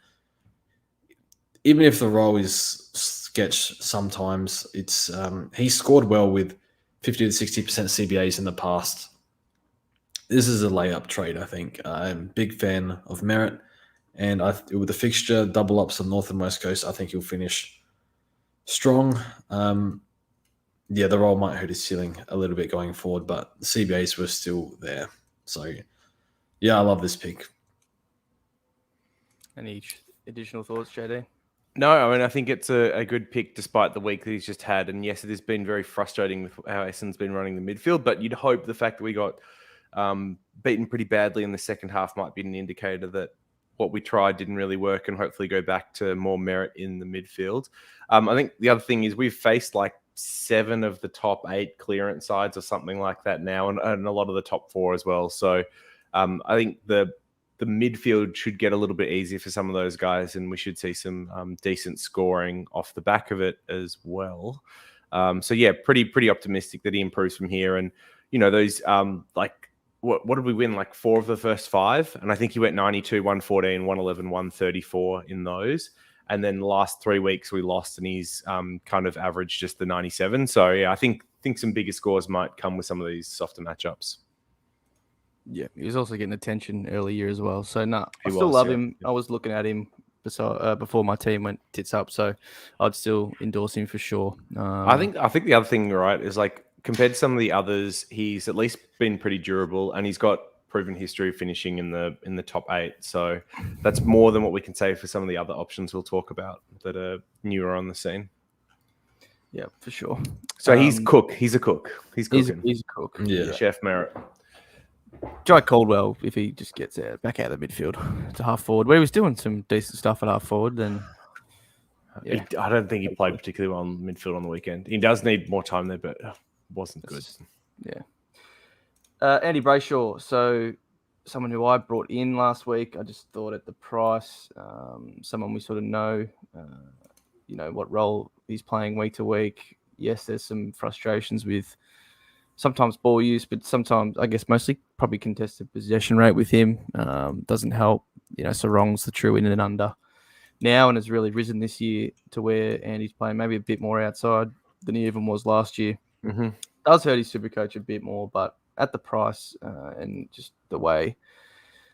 Even if the role is sketch sometimes, it's he scored well with 50 to 60% CBAs in the past. This is a layup trade, I think. I'm a big fan of Merritt, and with the fixture, double ups on North and West Coast, I think he'll finish strong. The role might hurt his ceiling a little bit going forward, but the CBAs were still there. So, yeah, I love this pick. Any additional thoughts, JD? No, I mean, I think it's a good pick despite the week that he's just had. And yes, it has been very frustrating with how Essendon's been running the midfield, but you'd hope the fact that we got beaten pretty badly in the second half might be an indicator that what we tried didn't really work, and hopefully go back to more Merritt in the midfield. I think the other thing is we've faced like 7 of the top 8 clearance sides or something like that now, and a lot of the top 4 as well. So I think the midfield should get a little bit easier for some of those guys, and we should see some decent scoring off the back of it as well. So yeah, pretty optimistic that he improves from here. And those what did we win? Like 4 of the first 5, and I think he went 92, 114, 111, 134 in those. And then the last 3 weeks we lost, and he's kind of averaged just the 97. So yeah, I think some bigger scores might come with some of these softer matchups. Yeah, he was also getting attention early year as well. So I still love him. I was looking at him before my team went tits up, so I'd still endorse him for sure. I think the other thing, right, is like compared to some of the others, he's at least been pretty durable, and he's got proven history of finishing in the top 8. So that's more than what we can say for some of the other options we'll talk about that are newer on the scene. Yeah, for sure. So he's cook. He's a cook. He's cooking. He's a cook. Yeah. Chef Merritt. Jai Caldwell, if he just gets back out of the midfield to half forward, where he was doing some decent stuff at half forward, then yeah. I don't think he played particularly well in midfield on the weekend. He does need more time there, but wasn't good. Yeah. Andy Brayshaw, so someone who I brought in last week. I just thought at the price, someone we sort of know, what role he's playing week to week. Yes, there's some frustrations with sometimes ball use, but sometimes, I guess, mostly probably contested possession rate with him. Doesn't help. Sarong's the true in and under now and has really risen this year to where Andy's playing maybe a bit more outside than he even was last year. Mm-hmm. Does hurt his Supercoach a bit more, but at the price and just the way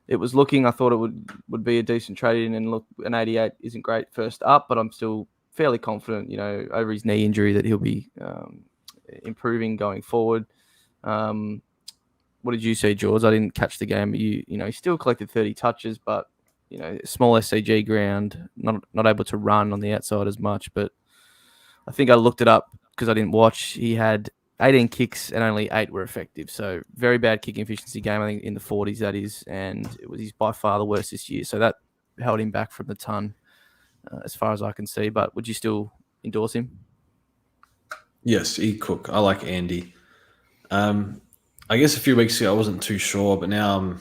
it was looking, I thought it would be a decent trade-in. And look, an 88 isn't great first up, but I'm still fairly confident, over his knee injury that he'll be improving going forward. What did you see, George? I didn't catch the game, but he still collected 30 touches, but small SCG ground, not able to run on the outside as much. But I think I looked it up because I didn't watch. He had 18 kicks and only 8 were effective. So very bad kicking efficiency game, I think in the 40s that is, and he's by far the worst this year. So that held him back from the ton as far as I can see. But would you still endorse him? Yes, E-Cook. I like Andy. I guess a few weeks ago I wasn't too sure, but now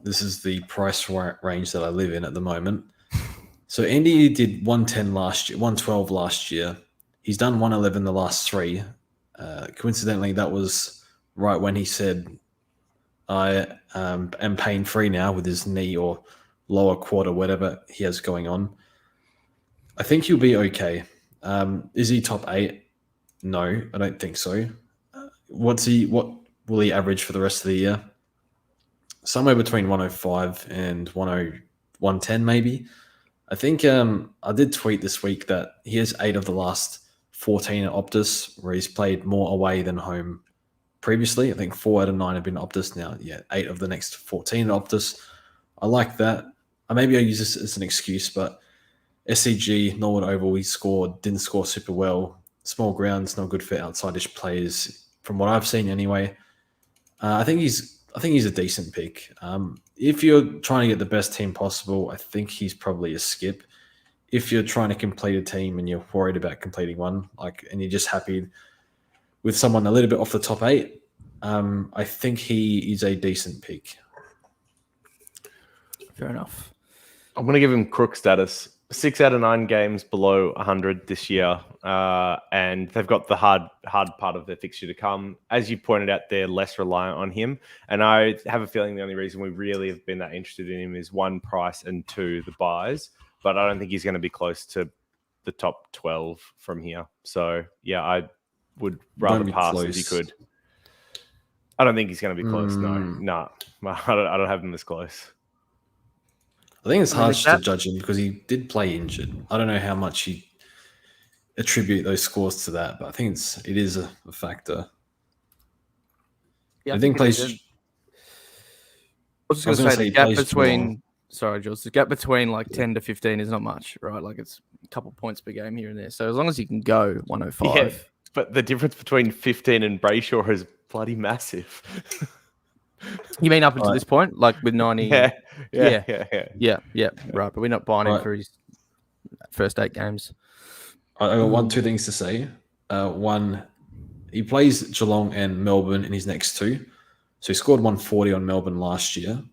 this is the price range that I live in at the moment. So Andy did 110 last year, 112 last year. He's done 111 the last 3. Coincidentally, that was right when he said, I am pain-free now with his knee or lower quad or whatever he has going on. I think he'll be okay. Is he top 8? No, I don't think so. What will he average for the rest of the year? Somewhere between 105 and 110 maybe. I think I did tweet this week that he has 8 of the last 14 at Optus, where he's played more away than home previously. I think 4 out of 9 have been Optus now. Yeah, 8 of the next 14 at Optus. I like that. Maybe I use this as an excuse, but SCG, Norwood Oval, he didn't score super well. Small grounds, not good for outside-ish players, from what I've seen anyway. I think he's a decent pick. If you're trying to get the best team possible, I think he's probably a skip. If you're trying to complete a team and you're worried about completing one, and you're just happy with someone a little bit off the top 8, I think he is a decent pick. Fair enough. I'm going to give him crook status. 6 out of 9 games below 100 this year, and they've got the hard part of their fixture to come. As you pointed out, they're less reliant on him, and I have a feeling the only reason we really have been that interested in him is 1, price, and 2, the buys. But I don't think he's going to be close to the top 12 from here. So yeah, I would rather pass if you could. I don't think he's going to be close. No, I don't have him this close. I think it's harsh to judge him because he did play injured. I don't know how much he attribute those scores to that, but I think it is a factor. Yeah, I think plays. I was just going to say the gap between. Sorry, Jules. The gap between 10 to 15 is not much, right? It's a couple points per game here and there. So as long as you can go 105. Yeah, but the difference between 15 and Brayshaw is bloody massive. You mean up until this point, with 90? Yeah. Right, but we're not buying him for his first 8 games. I got 2 things to say. One, he plays Geelong and Melbourne in his next 2. So he scored 140 on Melbourne last year,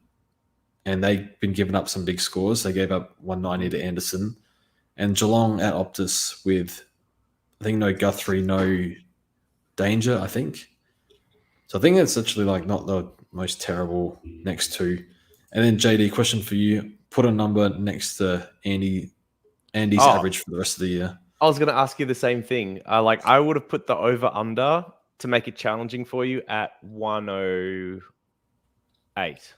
and they've been giving up some big scores. They gave up 190 to Anderson, and Geelong at Optus with, I think, no Guthrie, no Danger, I think. So I think that's actually not the most terrible next 2. And then JD, question for you: put a number next to Andy's average for the rest of the year. I was going to ask you the same thing. I would have put the over under to make it challenging for you at 108.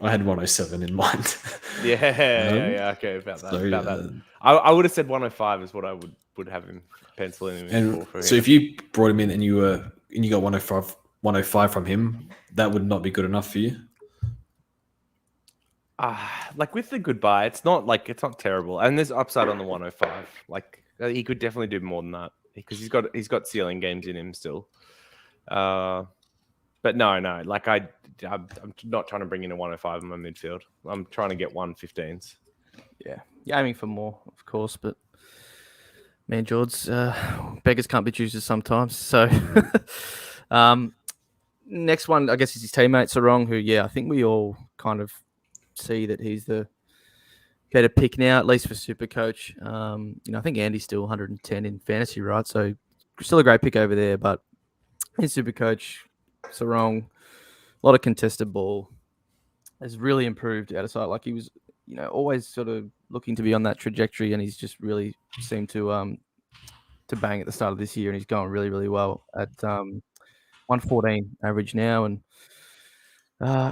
I had 107 in mind. Yeah. Okay, about that. I would have said 105 is what I would have him penciling in for him. So if you brought him in and you got 105 from him, that would not be good enough for you. With the goodbye, it's not terrible, and there's upside on the 105. He could definitely do more than that because he's got ceiling games in him still. But no, I'm not trying to bring in a 105 in my midfield. I'm trying to get 115s. Yeah, you're aiming for more, of course, but man, George, beggars can't be choosers sometimes. So, next one, I guess, is his teammate Sarong, who, I think we all kind of see that he's the better pick now, at least for Supercoach. I think Andy's still 110 in fantasy, right? So still a great pick over there, but in Supercoach, Sarong, a lot of contested ball, has really improved out of sight. Like he was, always sort of looking to be on that trajectory, and he's just really seemed to bang at the start of this year, and he's going really, really well at 114 average now, and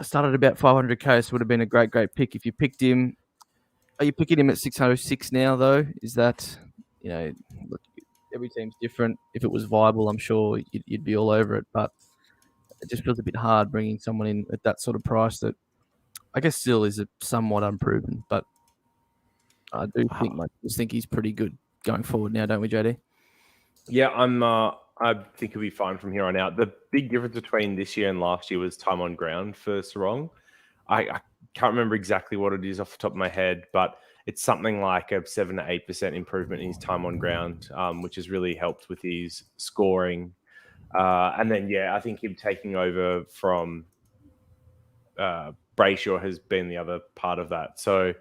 started about 500k, so would have been a great pick if you picked him. Are you picking him at 606 now, though? Is that, look, every team's different. If it was viable, I'm sure you'd be all over it, but it just feels a bit hard bringing someone in at that sort of price that I guess still is somewhat unproven, but I do think he's pretty good going forward now, don't we, JD? Yeah, I think he'll be fine from here on out. The big difference between this year and last year was time on ground for Sarong. I can't remember exactly what it is off the top of my head, but it's something like a 7 to 8% improvement in his time on ground, which has really helped with his scoring. And then, I think him taking over from Brayshaw has been the other part of that. So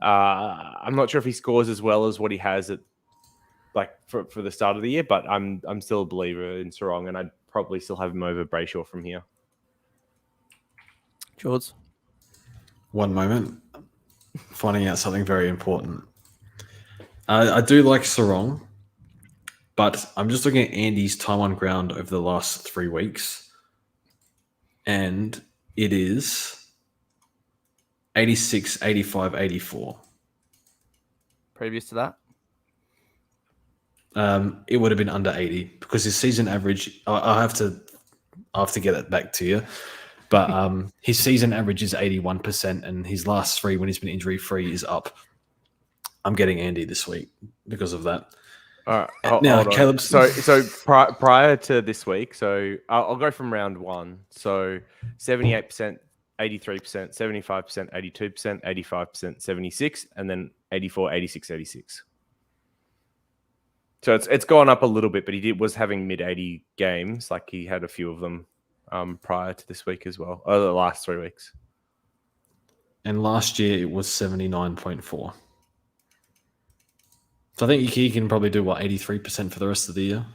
I'm not sure if he scores as well as what he has at for the start of the year, but I'm still a believer in Sarong, and I'd probably still have him over Brayshaw from here. George? One moment. Finding out something very important. I do like Sarong, but I'm just looking at Andy's time on ground over the last 3 weeks, and it is 86, 85, 84. Previous to that? It would have been under 80 because his season average, I'll have to get it back to you, but his season average is 81%, and his last 3 when he's been injury free is up. I'm getting Andy this week because of that. All right. Now, Caleb. So prior to this week, so I'll go from round 1. So 78%, 83%, 75%, 82%, 85%, 76, and then 84, 86, 86. So it's gone up a little bit, but he was having mid-80 games. Like he had a few of them prior to this week as well, or the last 3 weeks. And last year it was 79.4. So I think he can probably do, 83% for the rest of the year?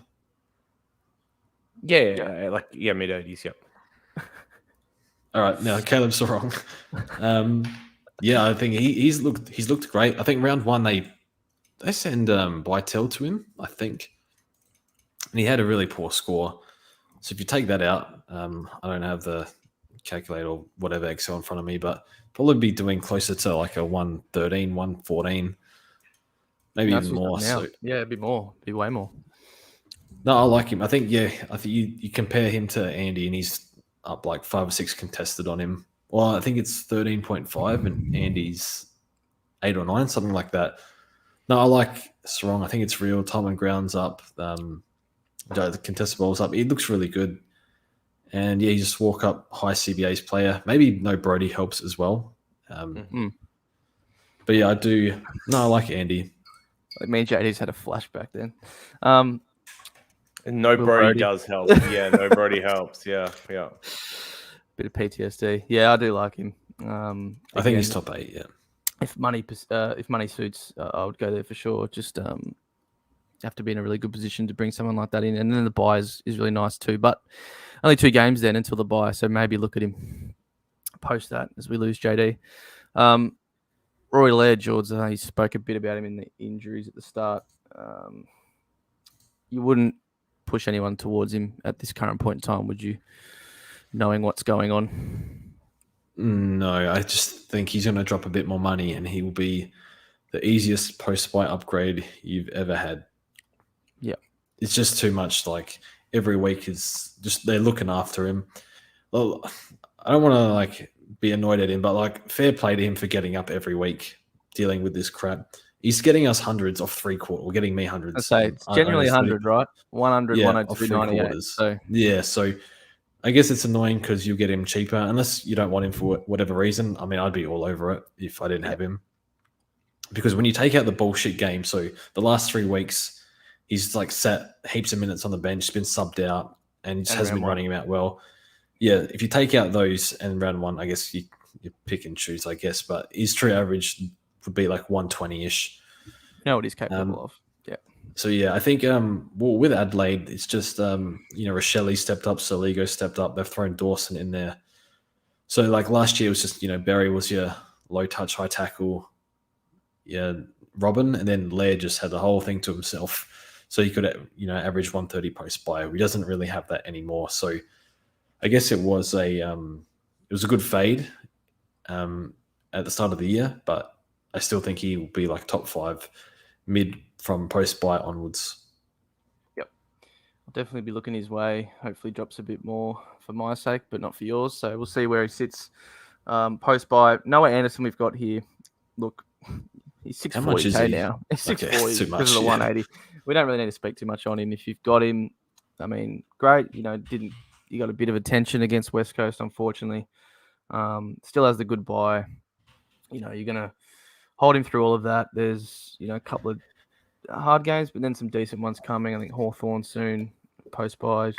Yeah, mid-80s, yep. All right, now Caleb's wrong. I think he's looked great. I think round 1 they send Bytel to him, I think. And he had a really poor score. So if you take that out, I don't have the calculator or whatever Excel in front of me, but probably be doing closer to like a 113, 114, maybe even more. So, yeah, it'd be more. It'd be way more. No, I like him. I think you compare him to Andy and he's up like 5 or 6 contested on him. Well, I think it's 13.5 and Andy's 8 or 9, something like that. No, I like Sarong. I think it's real. Time on ground's up. The contested ball's up. It looks really good. And you just walk up high CBA's player. Maybe no Brody helps as well. But I do. No, I like Andy. Like me and JD's had a flashback then. No Brody does help. Yeah, no Brody helps. Yeah. Bit of PTSD. Yeah, I do like him. I think he's top 8. Yeah. If money suits, I would go there for sure. Just have to be in a really good position to bring someone like that in, and then the buy is really nice too. But only 2 games then until the buy, so maybe look at him post that as we lose JD. Roy Laird, George, he spoke a bit about him in the injuries at the start. You wouldn't push anyone towards him at this current point in time, would you? Knowing what's going on. No, I just think he's going to drop a bit more money and he will be the easiest post-buy upgrade you've ever had. Yeah. It's just too much. Like every week is just, they're looking after him. Well, I don't want to be annoyed at him, but fair play to him for getting up every week, dealing with this crap. He's getting us hundreds off 3/4. We're getting me hundreds. I say it's genuinely 100, right? 100, 102, 98. So. Yeah, so I guess it's annoying because you get him cheaper unless you don't want him for whatever reason. I mean, I'd be all over it if I didn't have him. Because when you take out the bullshit game, so the last 3 weeks, he's sat heaps of minutes on the bench, been subbed out, and just hasn't been running him out well. Yeah, if you take out those and round 1, I guess you pick and choose, I guess. But his true average would be like 120-ish. You know what he's capable of. Yeah. So, yeah, I think with Adelaide, it's just, Rochelle stepped up, Soligo stepped up. They've thrown Dawson in there. So, like last year, it was just, Berry was your low-touch, high-tackle, Robin, and then Laird just had the whole thing to himself. So he could, average 130 post-buy. He doesn't really have that anymore. So I guess it was a good fade at the start of the year, but I still think he will be like top 5 mid from post-buy onwards. Yep. I'll definitely be looking his way. Hopefully drops a bit more for my sake, but not for yours. So we'll see where he sits post-buy. Noah Anderson we've got here. Look, he's 640k now. He's 640 because of the 180. We don't really need to speak too much on him. If you've got him, I mean, great. You got a bit of attention against West Coast, unfortunately. Still has the good buy. You're going to hold him through all of that. There's, a couple of hard games, but then some decent ones coming. I think Hawthorn soon, post-buy,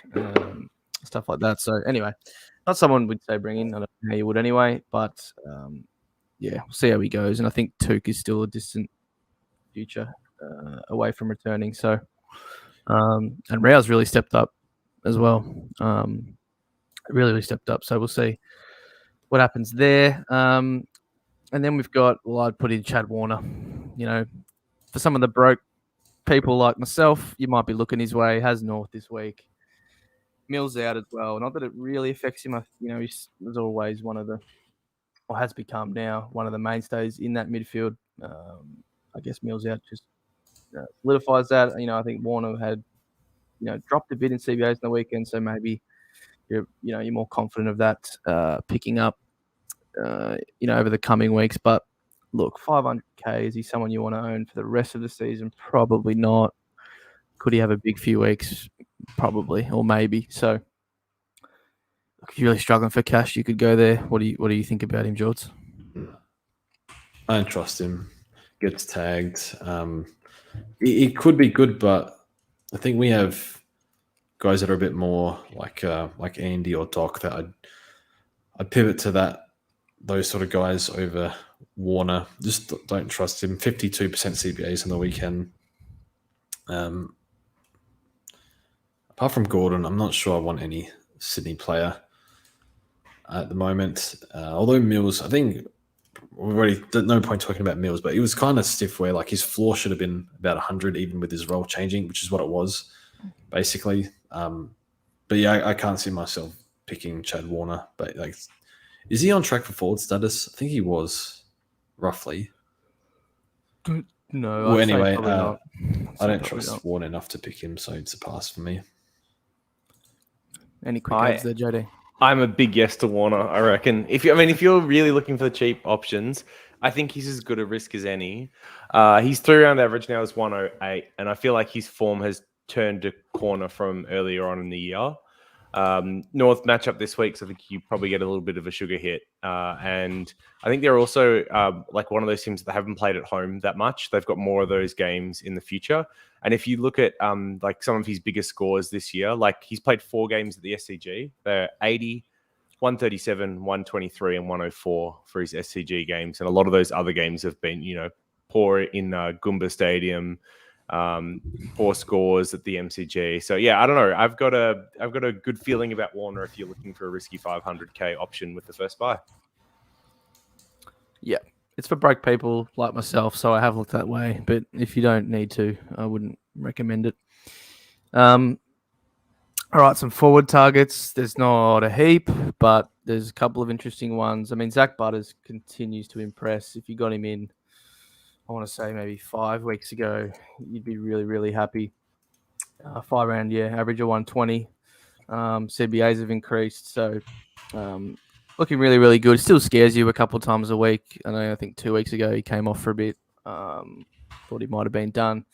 stuff like that. So anyway, not someone we'd say bring in. I don't know how you would anyway, but we'll see how he goes. And I think Took is still a distant future away from returning. So, and Rao's really stepped up as well. Really stepped up. So we'll see what happens there. And then we've got, I'd put in Chad Warner. For some of the broke people like myself, you might be looking his way. Has North this week. Mills out as well. Not that it really affects him. He was always has become now one of the mainstays in that midfield. I guess Mills out just solidifies that. I think Warner had, dropped a bit in CBAs in the weekend, so maybe you're more confident of that picking up, over the coming weeks. But look, 500k, is he someone you want to own for the rest of the season? Probably not. Could he have a big few weeks? Probably, or maybe. So, if you're really struggling for cash, you could go there. What do you think about him, George? I don't trust him. Gets tagged. It could be good, but I think we have guys that are a bit more like Andy or Doc that I'd pivot to those sort of guys over Warner. Just don't trust him. 52% CBAs on the weekend. Apart from Gordon, I'm not sure I want any Sydney player at the moment. Although Mills, I think we've already no point talking about Mills, but he was kind of stiff where like his floor should have been about 100 even with his role changing, which is what it was basically. But yeah, I can't see myself picking Chad Warner. But like, is he on track for forward status? I think he was roughly. No. Well, anyway, I don't trust Warner enough to pick him, so it's a pass for me. Any quick adds there, JD? I'm a big yes to Warner, I reckon. If you're really looking for the cheap options, I think he's as good a risk as any. His 3-round average now is 108, and I feel like his form has turned a corner from earlier on in the year. North matchup this week, so I think you probably get a little bit of a sugar hit. And I think they're also like one of those teams that haven't played at home that much. They've got more of those games in the future. And if you look at like some of his biggest scores this year, like he's played 4 games at the SCG. They're 80, 137, 123, and 104 for his SCG games. And a lot of those other games have been, poor in Goomba Stadium, 4 scores at the MCG. So yeah, I don't know. I've got a good feeling about Warner if you're looking for a risky 500k option with the first buy. Yeah, it's for broke people like myself, so I have looked that way. But if you don't need to, I wouldn't recommend it. All right, some forward targets. There's not a heap, but there's a couple of interesting ones. I mean, Zach Butters continues to impress. If you got him in, I want to say maybe 5 weeks ago, you'd be really, really happy. 5 round, average of 120. CBAs have increased, so looking really, really good. Still scares you a couple of times a week. I think 2 weeks ago he came off for a bit. Thought he might have been done.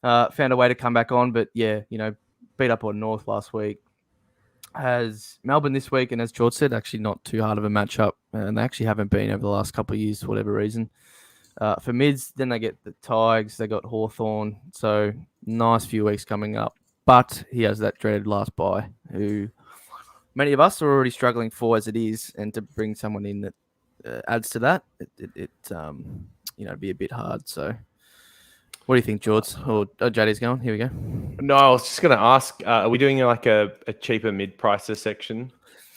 Found a way to come back on, but beat up on North last week. Has Melbourne this week, and as George said, actually not too hard of a matchup, and they actually haven't been over the last couple of years for whatever reason. For mids, then they get the Tigers, they got Hawthorn, so nice few weeks coming up. But he has that dreaded last buy, who many of us are already struggling for as it is, and to bring someone in that adds to that, it be a bit hard. So, what do you think, George? Or JD's going? Here we go. No, I was just going to ask, are we doing like a cheaper mid-pricer section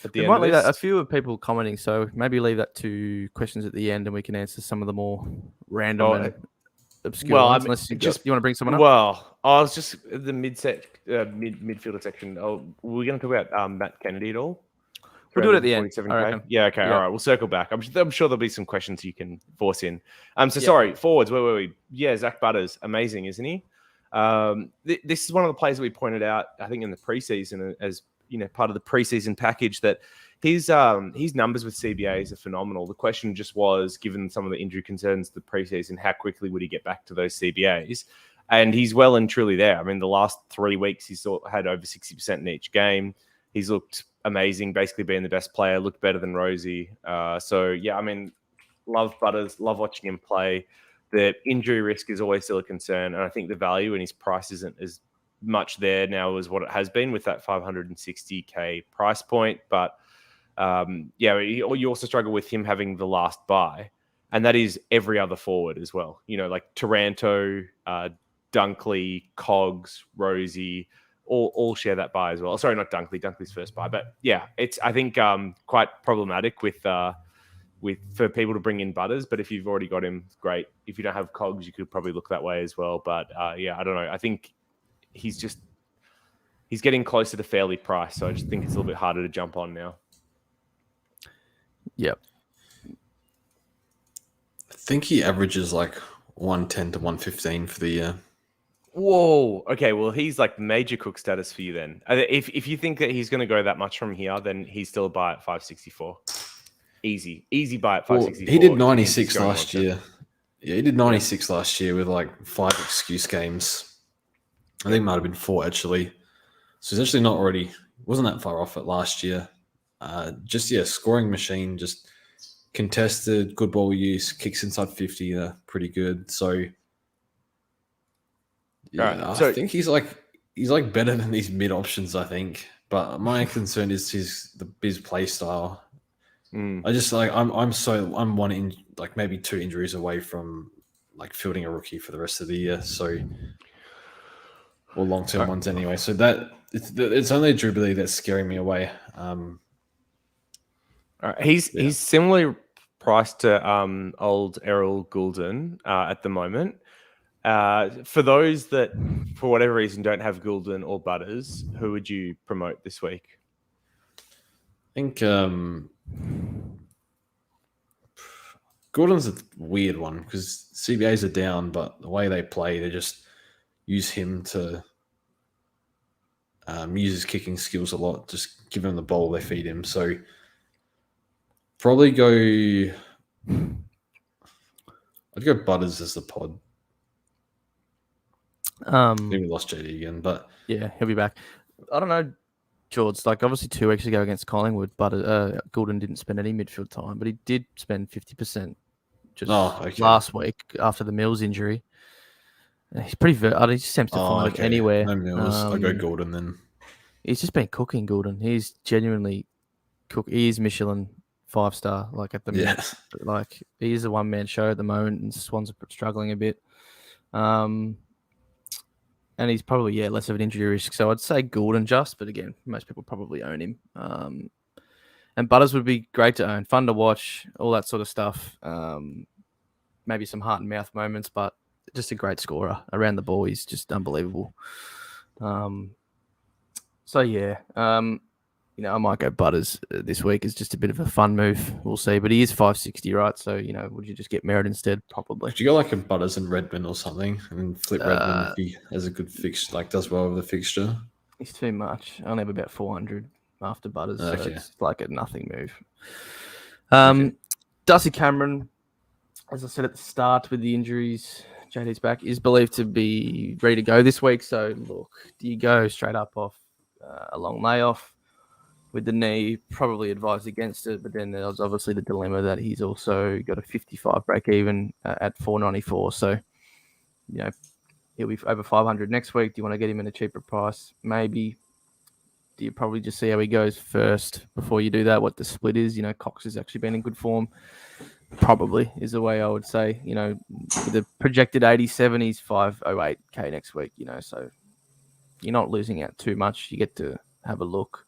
at the We end might of leave this? that. A few of people commenting, so maybe leave that to questions at the end, and we can answer some of the more random and obscure ones. Unless you want to bring someone up. Well, I was just the midfielder section. We're going to talk about Matt Kennedy at all. We'll do it at the end. I reckon. Yeah. Okay. Yeah. All right. We'll circle back. I'm sure there'll be some questions you can force in. Sorry. Forwards. Where were we? Yeah. Zach Butters. Amazing, isn't he? This is one of the players that we pointed out, I think, in the preseason as part of the preseason package, that his numbers with CBAs are phenomenal. The question just was, given some of the injury concerns the preseason, how quickly would he get back to those CBAs? And he's well and truly there. I mean, the last 3 weeks he's had over 60% in each game. He's looked amazing, basically being the best player, looked better than Rosie. So yeah, I mean, love Butters, love watching him play. The injury risk is always still a concern, and I think the value in his price isn't as much there now as what it has been with that 560K price point. But you also struggle with him having the last buy, and that is every other forward as well. Like Taranto, Dunkley, Cogs, Rosie, all share that buy as well. Sorry, not Dunkley. Dunkley's first buy, but yeah, it's I think quite problematic for people to bring in Butters. But if you've already got him, great. If you don't have Cogs, you could probably look that way as well. But I don't know. I think he's getting closer to fairly priced, so I just think it's a little bit harder to jump on now. Yep. I think he averages like 110 to 115 for the year. Whoa. Okay. Well, he's like major cook status for you then. If you think that he's going to go that much from here, then he's still a buy at 564. Easy buy at 564. He did 96 last year. Yeah, he did 96 last year with like 5 excuse games. I think it might have been 4 actually. So he's actually wasn't that far off it last year. Scoring machine, just contested, good ball use, kicks inside 50, pretty good. So yeah, I think he's better than these mid options, I think. But my concern is his play style. I just I'm maybe 2 injuries away from like fielding a rookie for the rest of the year. So, or long-term ones anyway. So that it's only Dribbly that's scaring me away. He's similarly priced to old Errol Goulden at the moment. For those that, for whatever reason, don't have Goulden or Butters, who would you promote this week? I think Gordon's a weird one because CBAs are down, but the way they play, they just use him to use his kicking skills a lot. Just give him the ball, they feed him. So probably I'd go Butters as the pod. Maybe lost JD again, but yeah, he'll be back. I don't know, George. Like obviously 2 weeks ago against Collingwood, but Goulden didn't spend any midfield time, but he did spend 50% last week after the Mills injury. He's pretty. He just seems to find it anywhere. No Mills. I go Goulden then. He's just been cooking, Goulden. He's genuinely He is Michelin 5-star. Like at the minute, like he is a one-man show at the moment, and Swans are struggling a bit. And he's probably less of an injury risk. So I'd say Goulden but again, most people probably own him. And Butters would be great to own, fun to watch, all that sort of stuff. Maybe some heart and mouth moments, but just a great scorer around the ball. He's just unbelievable. I might go Butters this week. It's just a bit of a fun move. We'll see. But he is 560, right? So, would you just get Merritt instead? Probably. Would you go like a Butters and Redmond or something and flip Redmond if he has a good fixture, like does well with the fixture? He's too much. I only have about 400 after Butters. So it's like a nothing move. Darcy Cameron, as I said at the start with the injuries, JD's back, is believed to be ready to go this week. So, look, do you go straight up off a long layoff? With the knee, probably advised against it, but then there's obviously the dilemma that he's also got a 55 break even at 494. So, he'll be over 500 next week. Do you want to get him in a cheaper price? Maybe. Do you probably just see how he goes first before you do that? What the split is? Cox has actually been in good form. probably is the way I would say. With the projected 87, he's 508k next week. So you're not losing out too much. You get to have a look.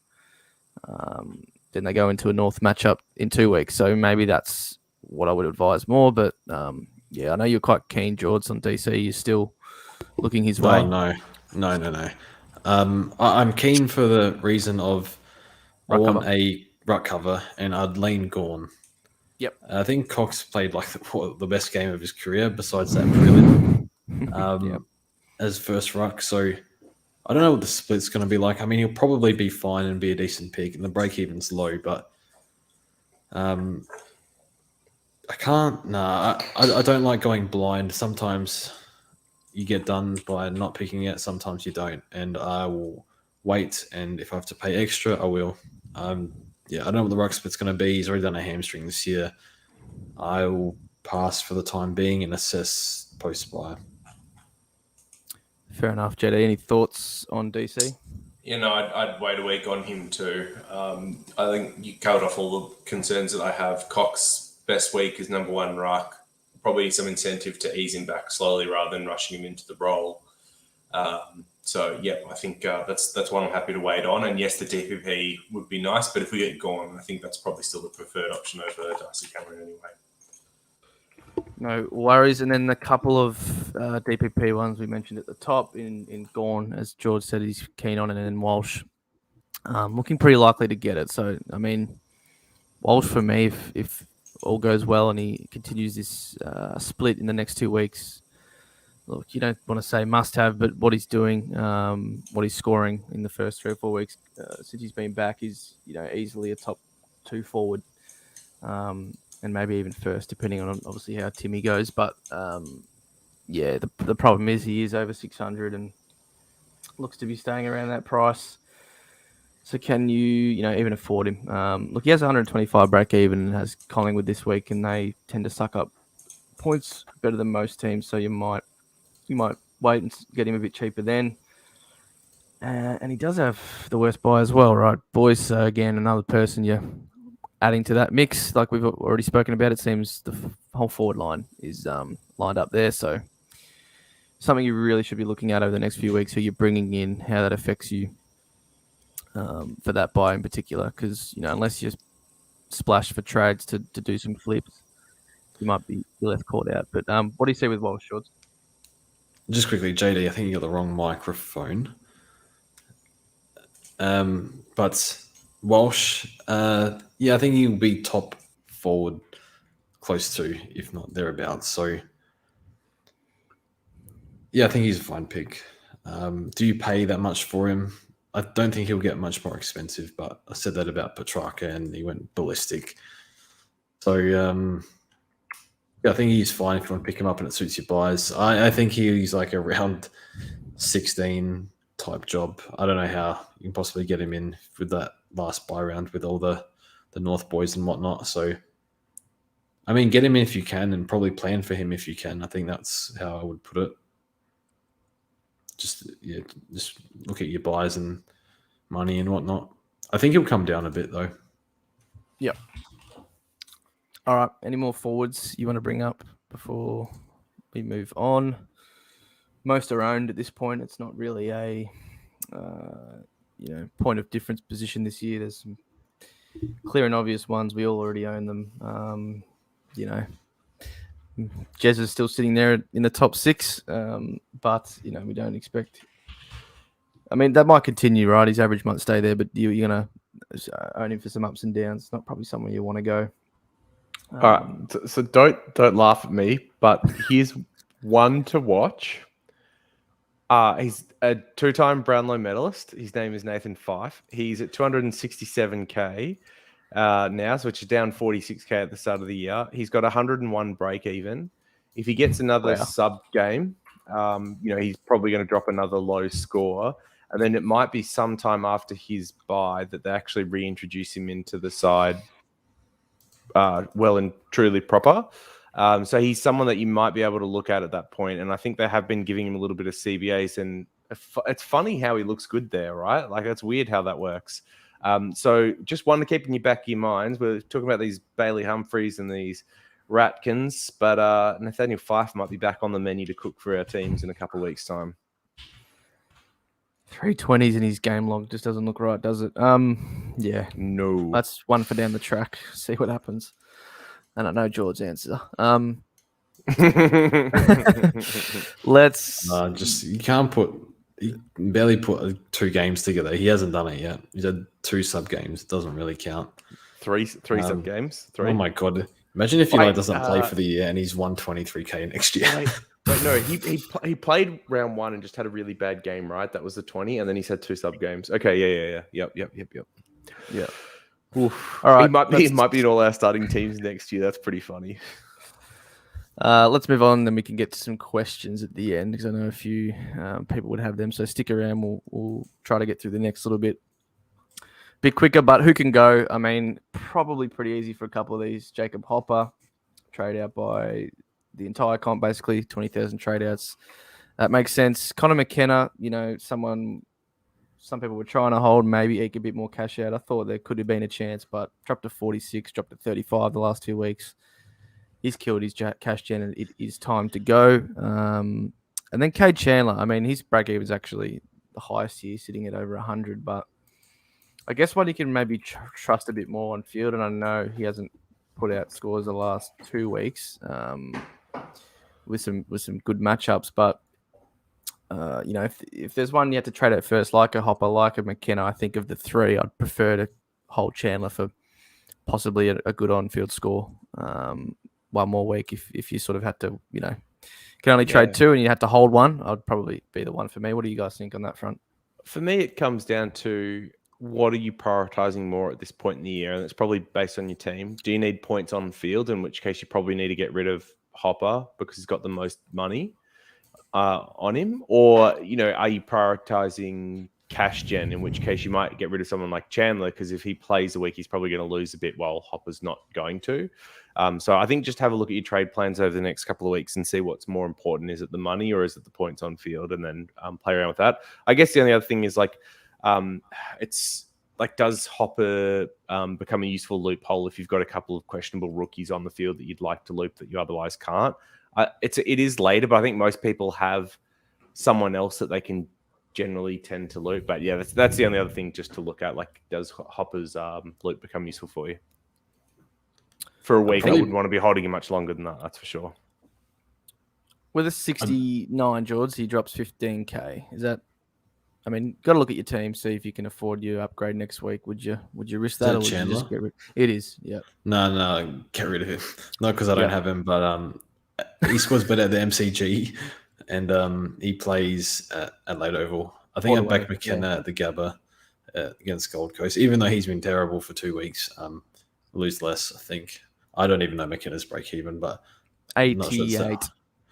Then they go into a North matchup in 2 weeks, so maybe that's what I would advise more. But I know you're quite keen, George, on DC. You're still looking his way. No. I'm keen for the reason of I want a ruck cover, and I'd lean Gorn. Yep. I think Cox played like the best game of his career besides that prelim as first ruck. So I don't know what the split's going to be like. I mean, he'll probably be fine and be a decent pick, and the break-even's low, but I can't. I don't like going blind. Sometimes you get done by not picking it. Sometimes you don't, and I will wait. And if I have to pay extra, I will. I don't know what the ruck split's going to be. He's already done a hamstring this year. I will pass for the time being and assess post-buy. Fair enough, JD. Any thoughts on DC? I'd wait a week on him too. I think you covered off all the concerns that I have. Cox, best week is number one ruck. Probably some incentive to ease him back slowly rather than rushing him into the role. I think that's one I'm happy to wait on. And yes, the DPP would be nice, but if we get Gorn, I think that's probably still the preferred option over Darcy Cameron anyway. No worries. And then the couple of DPP ones we mentioned at the top in Gorn, as George said, he's keen on, and then Walsh, looking pretty likely to get it. So, I mean, Walsh for me, if all goes well and he continues this split in the next 2 weeks, look, you don't want to say must have, but what he's doing, what he's scoring in the first 3 or 4 weeks since he's been back is, easily a top 2 forward. And maybe even first, depending on obviously how Timmy goes. But the problem is he is over 600 and looks to be staying around that price. So can you, even afford him? Look, he has 125 break even and has Collingwood this week, and they tend to suck up points better than most teams. So you might wait and get him a bit cheaper then. And he does have the worst buy as well, right, boys? So again, another person you're adding to that mix, like we've already spoken about. It seems the whole forward line is lined up there. So something you really should be looking at over the next few weeks, who you're bringing in, how that affects you for that buy in particular. Because, unless you splash for trades to do some flips, you might be left caught out. But what do you see with Walsh, Shorts? Just quickly, JD, I think you got the wrong microphone. But Walsh, I think he'll be top forward, close to, if not thereabouts. So, I think he's a fine pick. Do you pay that much for him? I don't think he'll get much more expensive, but I said that about Petrarca and he went ballistic. So, I think he's fine if you want to pick him up and it suits your buys. I think he's like a round 16 type job. I don't know how you can possibly get him in with that last buy round with all the North boys and whatnot. So, I mean, get him in if you can and probably plan for him if you can. I think that's how I would put it. Just look at your buys and money and whatnot. I think he'll come down a bit though. Yep. All right. Any more forwards you want to bring up before we move on? Most are owned at this point. It's not really a point of difference position this year. There's some clear and obvious ones. We all already own them. Jez is still sitting there in the top 6, but we don't expect. I mean, that might continue, right? His average might stay there, but you're gonna own him for some ups and downs. It's not probably somewhere you want to go. All right, so don't laugh at me, but here's one to watch. He's a 2-time Brownlow medalist. His name is Nathan Fife. He's at 267k now, so which is down 46k at the start of the year. He's got 101 break even. If he gets another sub game, he's probably going to drop another low score, and then it might be sometime after his bye that they actually reintroduce him into the side, well and truly proper. So he's someone that you might be able to look at that point. And I think they have been giving him a little bit of CBAs, and it's funny how he looks good there, right? Like, it's weird how that works. So just one to keep in your back of your minds. We're talking about these Bailey Humphreys and these Ratkins, but Nathaniel Fife might be back on the menu to cook for our teams in a couple of weeks' time. 320s in his game log just doesn't look right, does it? Yeah. No. That's one for down the track. See what happens. And I know George's answer. Let's you can't he barely put 2 games together. He hasn't done it yet. He's had 2 sub games. It doesn't really count. Three sub games. 3. Oh my god! Imagine if Eli doesn't play for the year and he's won 23K next year. Wait, no, he played round 1 and just had a really bad game, right? That was the 20, and then he's had 2 sub games. Okay, yeah. Yep. Yeah. Oof. All right, he might be in all our starting teams next year. That's pretty funny. Let's move on, then we can get to some questions at the end because I know a few people would have them. So stick around. We'll try to get through the next little bit quicker. But who can go? I mean, probably pretty easy for a couple of these. Jacob Hopper, trade out by the entire comp, basically 20,000 trade outs. That makes sense. Connor McKenna, some people were trying to hold, maybe eke a bit more cash out. I thought there could have been a chance, but dropped to 46, dropped to 35 the last 2 weeks. He's killed his cash gen, and it is time to go. And then Cade Chandler, I mean, his break even is actually the highest here, sitting at over 100. But I guess one you can maybe trust a bit more on field, and I know he hasn't put out scores the last 2 weeks with some good matchups. But if there's one you have to trade out first, like a Hopper, like a McKenna, I think of the 3, I'd prefer to hold Chandler for possibly a good on-field score. One more week if you sort of had to, can only trade 2 and you had to hold 1, I'd probably be the one for me. What do you guys think on that front? For me, it comes down to what are you prioritizing more at this point in the year? And it's probably based on your team. Do you need points on field, in which case you probably need to get rid of Hopper because he's got the most money on him? Or, are you prioritizing cash gen, in which case you might get rid of someone like Chandler because if he plays a week, he's probably going to lose a bit while Hopper's not going to. So I think just have a look at your trade plans over the next couple of weeks and see what's more important. Is it the money or is it the points on field? And then play around with that. I guess the only other thing is it's like, does Hopper become a useful loophole if you've got a couple of questionable rookies on the field that you'd like to loop that you otherwise can't? It is later, but I think most people have someone else that they can generally tend to loop. But yeah, that's the only other thing just to look at. Like, does Hopper's loop become useful for you? For a week, I wouldn't want to be holding him much longer than that, that's for sure. With a 69, George, he drops 15K. Is that... I mean, got to look at your team, see if you can afford your upgrade next week. Would you risk that, or would you just get rid? It is, yeah. No, get rid of him. Not because I don't have him, but he scores better at the MCG, and he plays at Late Oval. I think I back McKenna at the Gabba against Gold Coast, even though he's been terrible for 2 weeks. Lose less, I think. I don't even know McKenna's break even, but 88.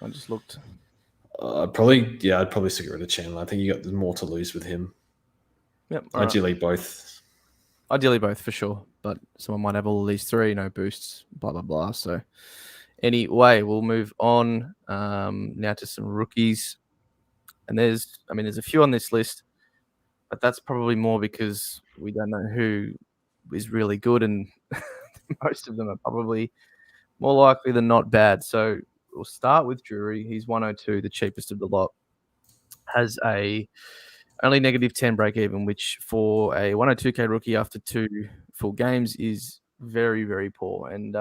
I just looked. I'd probably stick rid of Chandler. I think you got more to lose with him. Yep. Ideally both. Ideally both for sure, but someone might have all of these 3, boosts, blah blah blah. So anyway, we'll move on now to some rookies, and there's a few on this list, but that's probably more because we don't know who is really good, and most of them are probably more likely than not bad. So we'll start with Drury. He's 102, the cheapest of the lot. Has a only negative 10 break even, which for a 102K rookie after 2 full games is very, very poor. And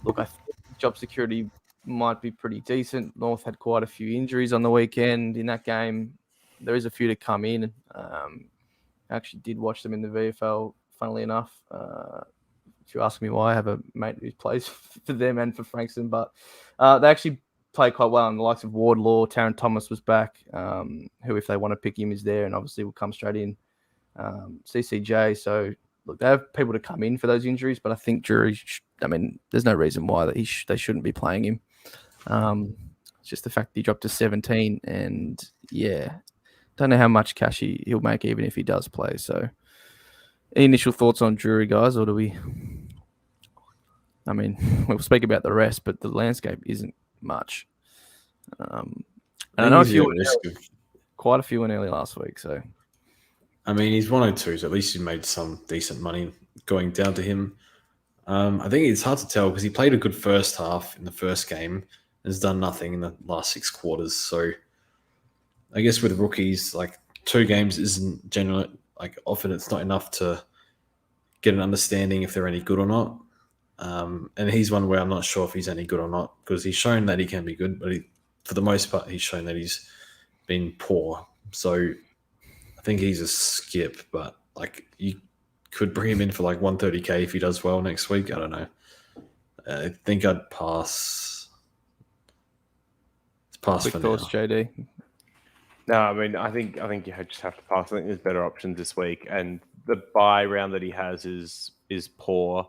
look, I think job security might be pretty decent. North had quite a few injuries on the weekend in that game. There is a few to come in. I actually did watch them in the VFL, funnily enough. If you ask me why, I have a mate who plays for them and for Frankston, but they actually played quite well. And the likes of Wardlaw, Taron Thomas was back, who, if they want to pick him, is there and obviously will come straight in. CCJ. So, look, they have people to come in for those injuries, but I think Drury, there's no reason why that they shouldn't be playing him. It's just the fact that he dropped to 17, and yeah, don't know how much cash he'll make even if he does play. So, any initial thoughts on Drury, guys, or do we? We'll speak about the rest, but the landscape isn't much. And I know quite a few went early last week. So, he's 102, so at least he made some decent money going down to him. I think it's hard to tell because he played a good first half in the first game and has done nothing in the last 6 quarters. So I guess with rookies, like 2 games isn't generally like often it's not enough to get an understanding if they're any good or not. And he's one where I'm not sure if he's any good or not because he's shown that he can be good, but for the most part, he's shown that he's been poor. So I think he's a skip, but like you could bring him in for like 130k if he does well next week. I don't know. I think I'd pass. It's pass Quick for thoughts, now. JD. No, I mean, I think you just have to pass. I think there's better options this week, and the bye round that he has is poor.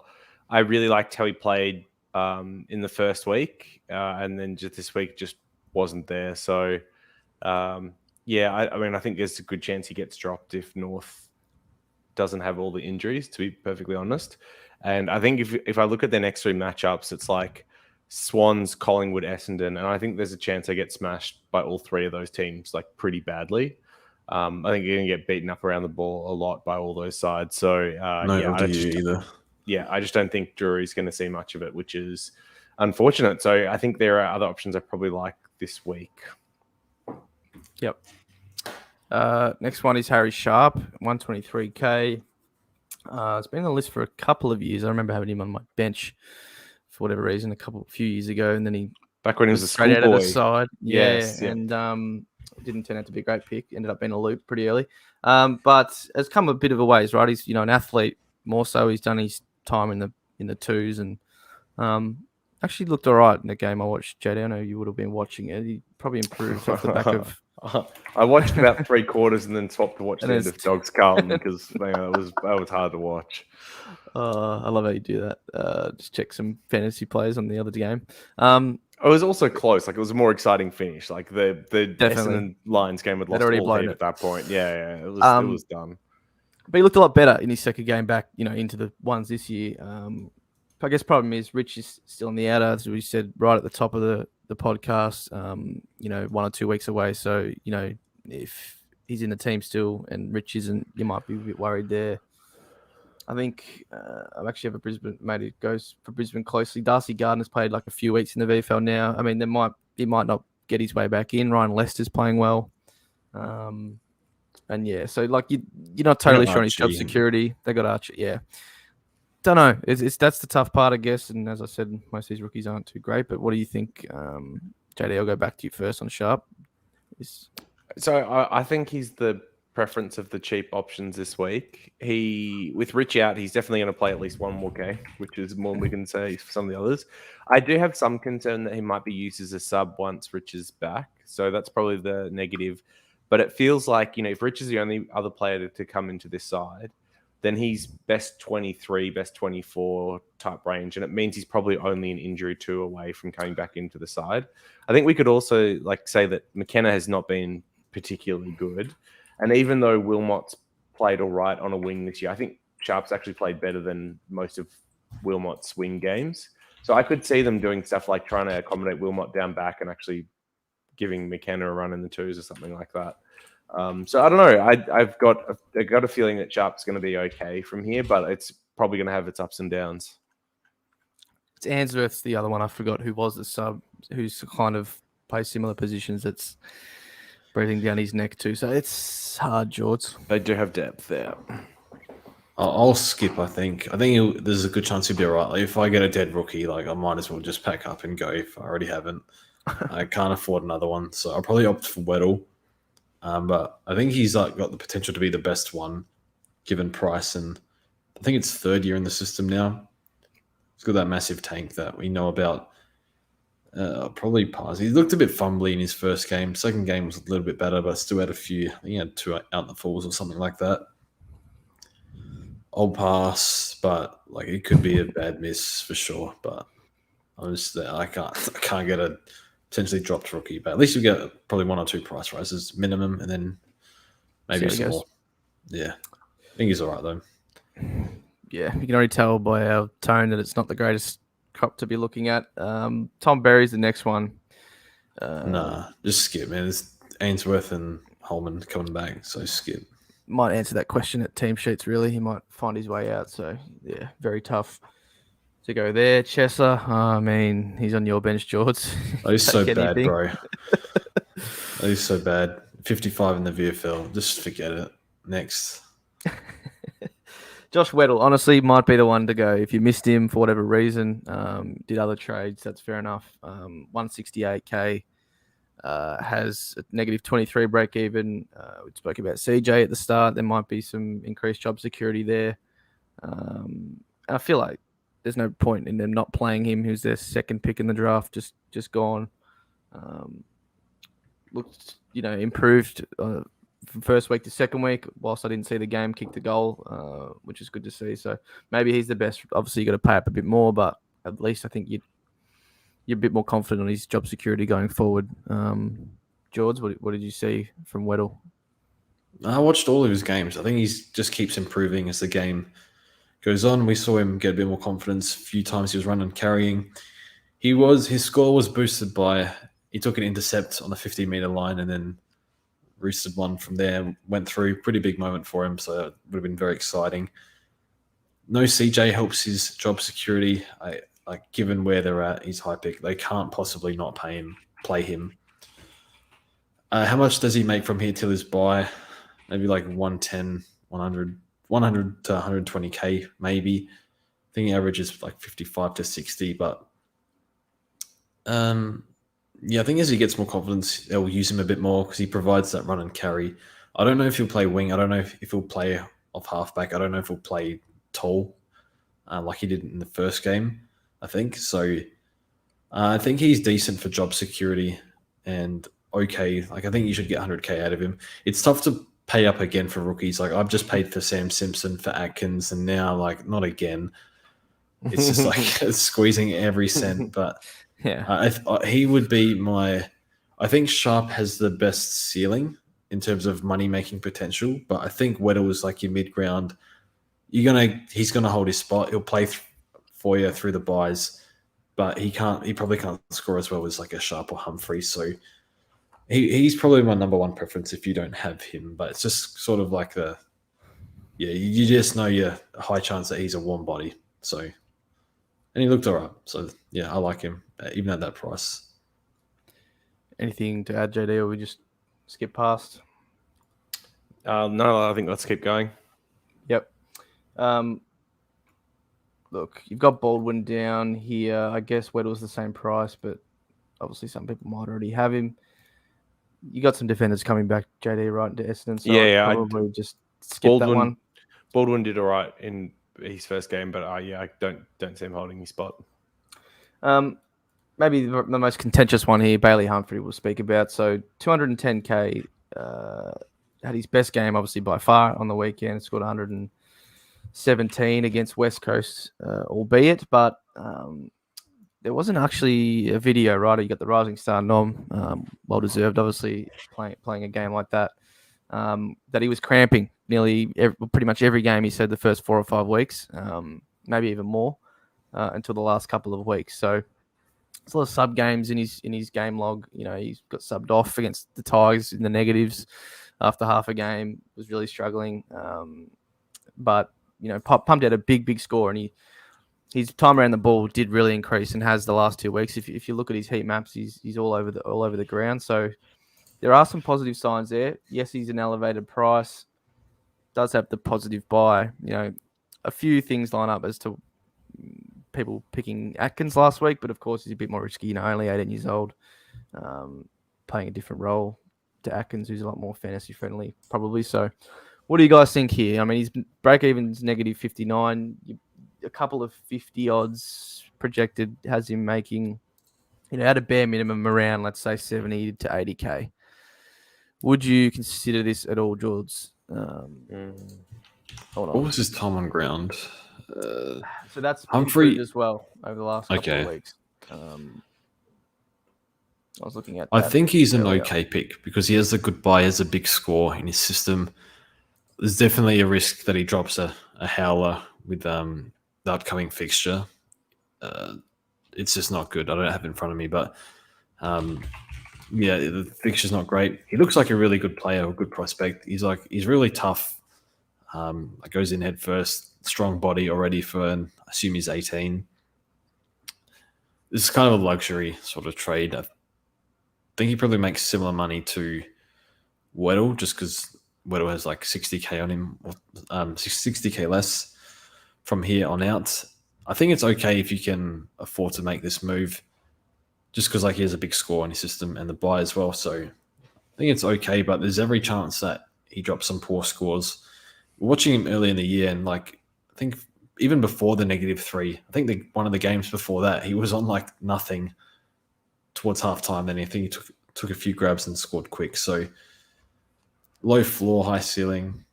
I really liked how he played in the first week, and then just this week just wasn't there. So, yeah, I mean, I think there's a good chance he gets dropped if North doesn't have all the injuries, to be perfectly honest. And I think if I look at their next 3 matchups, it's like Swans, Collingwood, Essendon, and I think there's a chance they get smashed by all 3 of those teams like pretty badly. I think you're going to get beaten up around the ball a lot by all those sides. So I just don't think Drury's going to see much of it, which is unfortunate. So I think there are other options I probably like this week. Yep. Next one is Harry Sharp, 123k. It's been on the list for a couple of years. I remember having him on my bench for whatever reason a few years ago, and then he back when he was a straight out of schoolboy. the side. Yes, yeah. And didn't turn out to be a great pick. Ended up being a loop pretty early. But has come a bit of a ways, right? He's an athlete more so. He's done his time in the twos and actually looked all right in the game I watched. JD, I know you would have been watching it. He probably improved off the back of. I watched about 3 quarters and then swapped to watch the end of Dogs Carlton because that was hard to watch. I love how you do that. Just check some fantasy players on the other game. It was also close. Like it was a more exciting finish. Like the Essendon Lions game had lost all heat at that point. Yeah, it was done. But he looked a lot better in his second game back, into the ones this year. I guess problem is Rich is still in the outer, as we said right at the top of the podcast. 1 or 2 weeks away. So if he's in the team still and Rich isn't, you might be a bit worried there. I think I actually have a Brisbane mate who goes for Brisbane closely. Darcy Gardner's played like a few weeks in the VFL now. I mean, he might not get his way back in. Ryan Lester's playing well. And yeah, so like you're not totally sure on his job security. They got Archie, yeah. Don't know. That's the tough part, I guess. And as I said, most of these rookies aren't too great. But what do you think, JD? I'll go back to you first on Sharp. So I think he's the preference of the cheap options this week. With Rich out, he's definitely going to play at least 1 more game, which is more we can say for some of the others. I do have some concern that he might be used as a sub once Rich is back. So that's probably the negative. But it feels like, if Rich is the only other player to come into this side, then he's best 23, best 24 type range. And it means he's probably only an injury 2 away from coming back into the side. I think we could also say that McKenna has not been particularly good. And even though Wilmot's played all right on a wing this year, I think Sharp's actually played better than most of Wilmot's wing games. So I could see them doing stuff like trying to accommodate Wilmot down back and actually giving McKenna a run in the twos or something like that. So I don't know. I've got a feeling that Sharp's going to be okay from here, but it's probably going to have its ups and downs. It's Ainsworth's the other one. I forgot who was the sub, who's kind of plays similar positions. That's breathing down his neck too. So it's hard, George. They do have depth there. I'll skip, I think. There's a good chance he'll be all right. Like, if I get a dead rookie, like I might as well just pack up and go if I already haven't. I can't afford another one. So I'll probably opt for Weddle. But I think he's got the potential to be the best one, given price. And I think it's 3rd year in the system now. He's got that massive tank that we know about. Probably pass. He looked a bit fumbly in his first game. Second game was a little bit better, but still had a few. I think he had 2 out in the falls or something like that. I'll pass, but like it could be a bad miss for sure. But I can't get a potentially dropped rookie. But at least you get probably 1 or 2 price rises minimum, and then maybe some more. Yeah, I think he's all right though. Yeah, you can already tell by our tone that it's not the greatest crop to be looking at. Tom Berry's the next one. Nah, just skip, man. There's Ainsworth and Holman coming back, so skip. Might answer that question at team sheets, really. He might find his way out. So, yeah, very tough. to go there. Chesser, I mean, he's on your bench, George. Oh, he's so Take bad, anything. bro. Oh, he's so bad. 55 in the VFL. Just forget it. Next. Josh Weddle, honestly, might be the one to go. If you missed him for whatever reason, did other trades, that's fair enough. 168k, has a negative 23 break even. We spoke about CJ at the start. There might be some increased job security there. I feel like there's no point in them not playing him, who's their second pick in the draft, just gone. Looked, improved from first week to second week. Whilst I didn't see the game, kicked the goal, which is good to see. So maybe he's the best. Obviously, you got to pay up a bit more, but at least I think you're a bit more confident on his job security going forward. George, what did you see from Weddle? I watched all of his games. I think he just keeps improving as the game goes on. We saw him get a bit more confidence. A few times he was running, carrying. His score was boosted by, he took an intercept on the 50-meter line and then roosted one from there, went through. Pretty big moment for him, so it would have been very exciting. No CJ helps his job security. Given where they're at, he's high pick. They can't possibly not play him. How much does he make from here till his buy? Maybe like 110, 100 to 120k, maybe. I think the average is like 55 to 60, but I think as he gets more confidence, they'll use him a bit more because he provides that run and carry. I don't know if he'll play wing. I don't know if he'll play off halfback. I don't know if he'll play tall like he did in the first game, I think. So I think he's decent for job security and okay. I think you should get 100k out of him. It's tough to pay up again for rookies. I've just paid for Sam Simpson, for Atkins, and now not again. It's just squeezing every cent. But yeah, he would be I think Sharp has the best ceiling in terms of money making potential, but I think Weddle is like your mid ground. He's gonna hold his spot. He'll play for you through the buys, but he probably can't score as well as like a Sharp or Humphrey. So he's probably my number one preference if you don't have him. But it's just sort of like you just know you're a high chance that he's a warm body. So, and he looked all right. So I like him even at that price. Anything to add, JD, or we just skip past? No, I think let's keep going. Yep. Look, you've got Baldwin down here. I guess Weddle's the same price, but obviously some people might already have him. You got some defenders coming back, JD, right into Essendon. So I'd probably just skip that one. Baldwin did all right in his first game, but I don't see him holding his spot. Maybe the most contentious one here, Bailey Humphrey, we'll speak about. So 210k, had his best game, obviously, by far on the weekend. Scored 117 against West Coast, albeit, but there wasn't actually a video, right? You got the Rising Star nom, well deserved, obviously, playing a game like that. That he was cramping pretty much every game. He said the first 4 or 5 weeks, maybe even more, until the last couple of weeks. So there's a lot of sub games in his game log. He's got subbed off against the Tigers in the negatives after half a game. Was really struggling, but pumped out a big score, and his time around the ball did really increase and has the last 2 weeks. If you look at his heat maps, he's all over the ground. So there are some positive signs there. Yes, he's an elevated price. Does have the positive buy. A few things line up as to people picking Atkins last week, but of course he's a bit more risky. Only 18 years old, playing a different role to Atkins, who's a lot more fantasy friendly, probably. So, what do you guys think here? I mean, his break even's negative 59. A couple of 50 odds projected has him making, at a bare minimum around, let's say 70 to 80k. Would you consider this at all, George? What was his time on ground? So that's Humphrey as well over the last couple of weeks. I was looking at that. I think he's an okay pick because he has a good buy, he has a big score in his system. There's definitely a risk that he drops a howler with the upcoming fixture. It's just not good. I don't have it in front of me, but the fixture's not great. He looks like a really good player, a good prospect. He's really tough. Goes in head first, strong body already for, I assume he's 18. this is kind of a luxury sort of trade. I think he probably makes similar money to Weddle, just because Weddle has like 60k on him, or 60k less from here on out. I think it's okay if you can afford to make this move, just because like he has a big score in his system and the buy as well. So I think it's okay, but there's every chance that he drops some poor scores. Watching him early in the year, and like I think even before the -3, I think one of the games before that he was on like nothing towards halftime. Then I think he took a few grabs and scored quick. So low floor, high ceiling.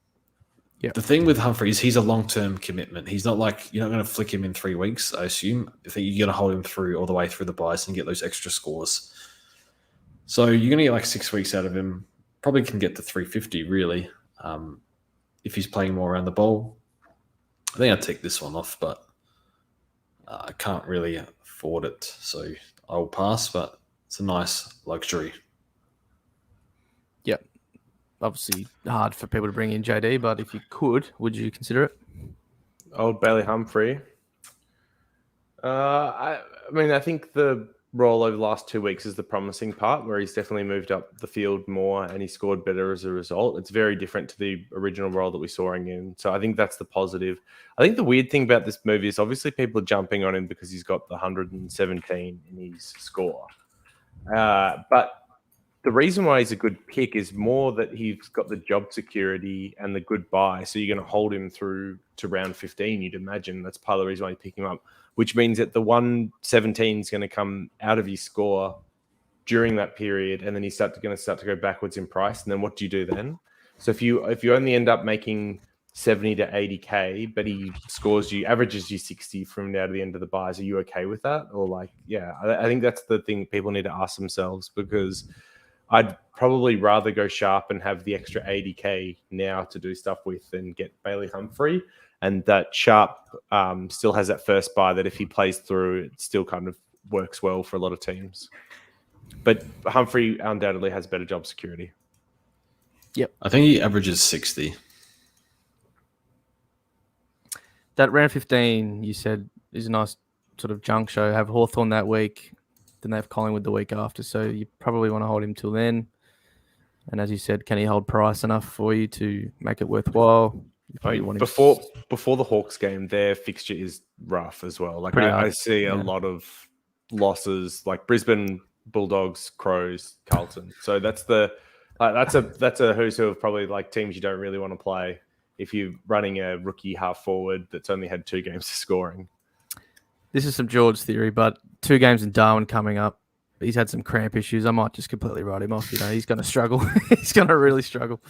Yeah. The thing with Humphrey is he's a long-term commitment. He's not like you're not going to flick him in 3 weeks. I assume. I think you're going to hold him through all the way through the buys and get those extra scores. So you're going to get like 6 weeks out of him. Probably can get to 350 really. If he's playing more around the ball, I think I'd take this one off, but I can't really afford it. So I'll pass, but it's a nice luxury. Yep. Obviously hard for people to bring in JD, but if you could, would you consider it? Old Bailey Humphrey. I mean, I think the role over the last 2 weeks is the promising part, where he's definitely moved up the field more and he scored better as a result. It's very different to the original role that we saw him in. So I think that's the positive. I think the weird thing about this movie is obviously people are jumping on him because he's got the 117 in his score. But the reason why he's a good pick is more that he's got the job security and the good buy. So you're going to hold him through to round 15, you'd imagine. That's part of the reason why you pick him up, which means that the 117 is going to come out of his score during that period, and then he's going to start to go backwards in price. And then what do you do then? So if you only end up making 70 to 80k, but he averages you 60 from now to the end of the buys, are you okay with that? Or like, yeah, I think that's the thing people need to ask themselves, because I'd probably rather go sharp and have the extra 80k now to do stuff with than get Bailey Humphrey. And that sharp still has that first buy that if he plays through, it still kind of works well for a lot of teams. But Humphrey undoubtedly has better job security. Yep. I think he averages 60. That round 15, you said, is a nice sort of junk show. Have Hawthorn that week, then they have Collingwood the week after. So you probably want to hold him till then. And as you said, can he hold price enough for you to make it worthwhile? Before the Hawks game, their fixture is rough as well. Like I see a lot of losses, like Brisbane, Bulldogs, Crows, Carlton. So that's a who's who of probably like teams you don't really want to play if you're running a rookie half forward that's only had 2 games of scoring. This is some George theory, but 2 games in Darwin coming up. He's had some cramp issues. I might just completely write him off. You know, he's going to struggle. He's going to really struggle.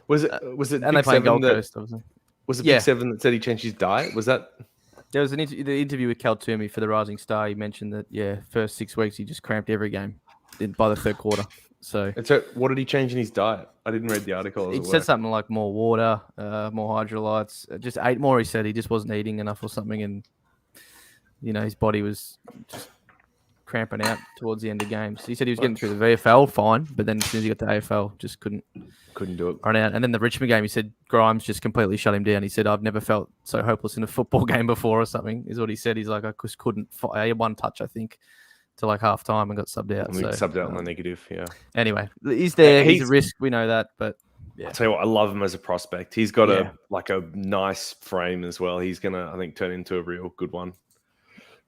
Was it? And they play Gold Coast, obviously. Was it Big Seven that said he changed his diet? Was that? There was the interview with Cal Toomey for the Rising Star. He mentioned that first 6 weeks he just cramped every game by the third quarter. So what did he change in his diet? I didn't read the article. He said something like more water, more hydrolytes, just ate more. He said he just wasn't eating enough or something, and his body was just cramping out towards the end of games. He said he was getting through the VFL fine, but then as soon as he got to AFL, just couldn't do it. Run out. And then the Richmond game, he said Grimes just completely shut him down. He said, I've never felt so hopeless in a football game before, or something, is what he said. He's like, I just couldn't. I had one touch, I think, to like half time and got subbed out. Subbed out on the negative, yeah. Anyway, he's there. He's a risk. We know that, but yeah. I'll tell you what, I love him as a prospect. He's got a nice frame as well. He's going to, I think, turn into a real good one.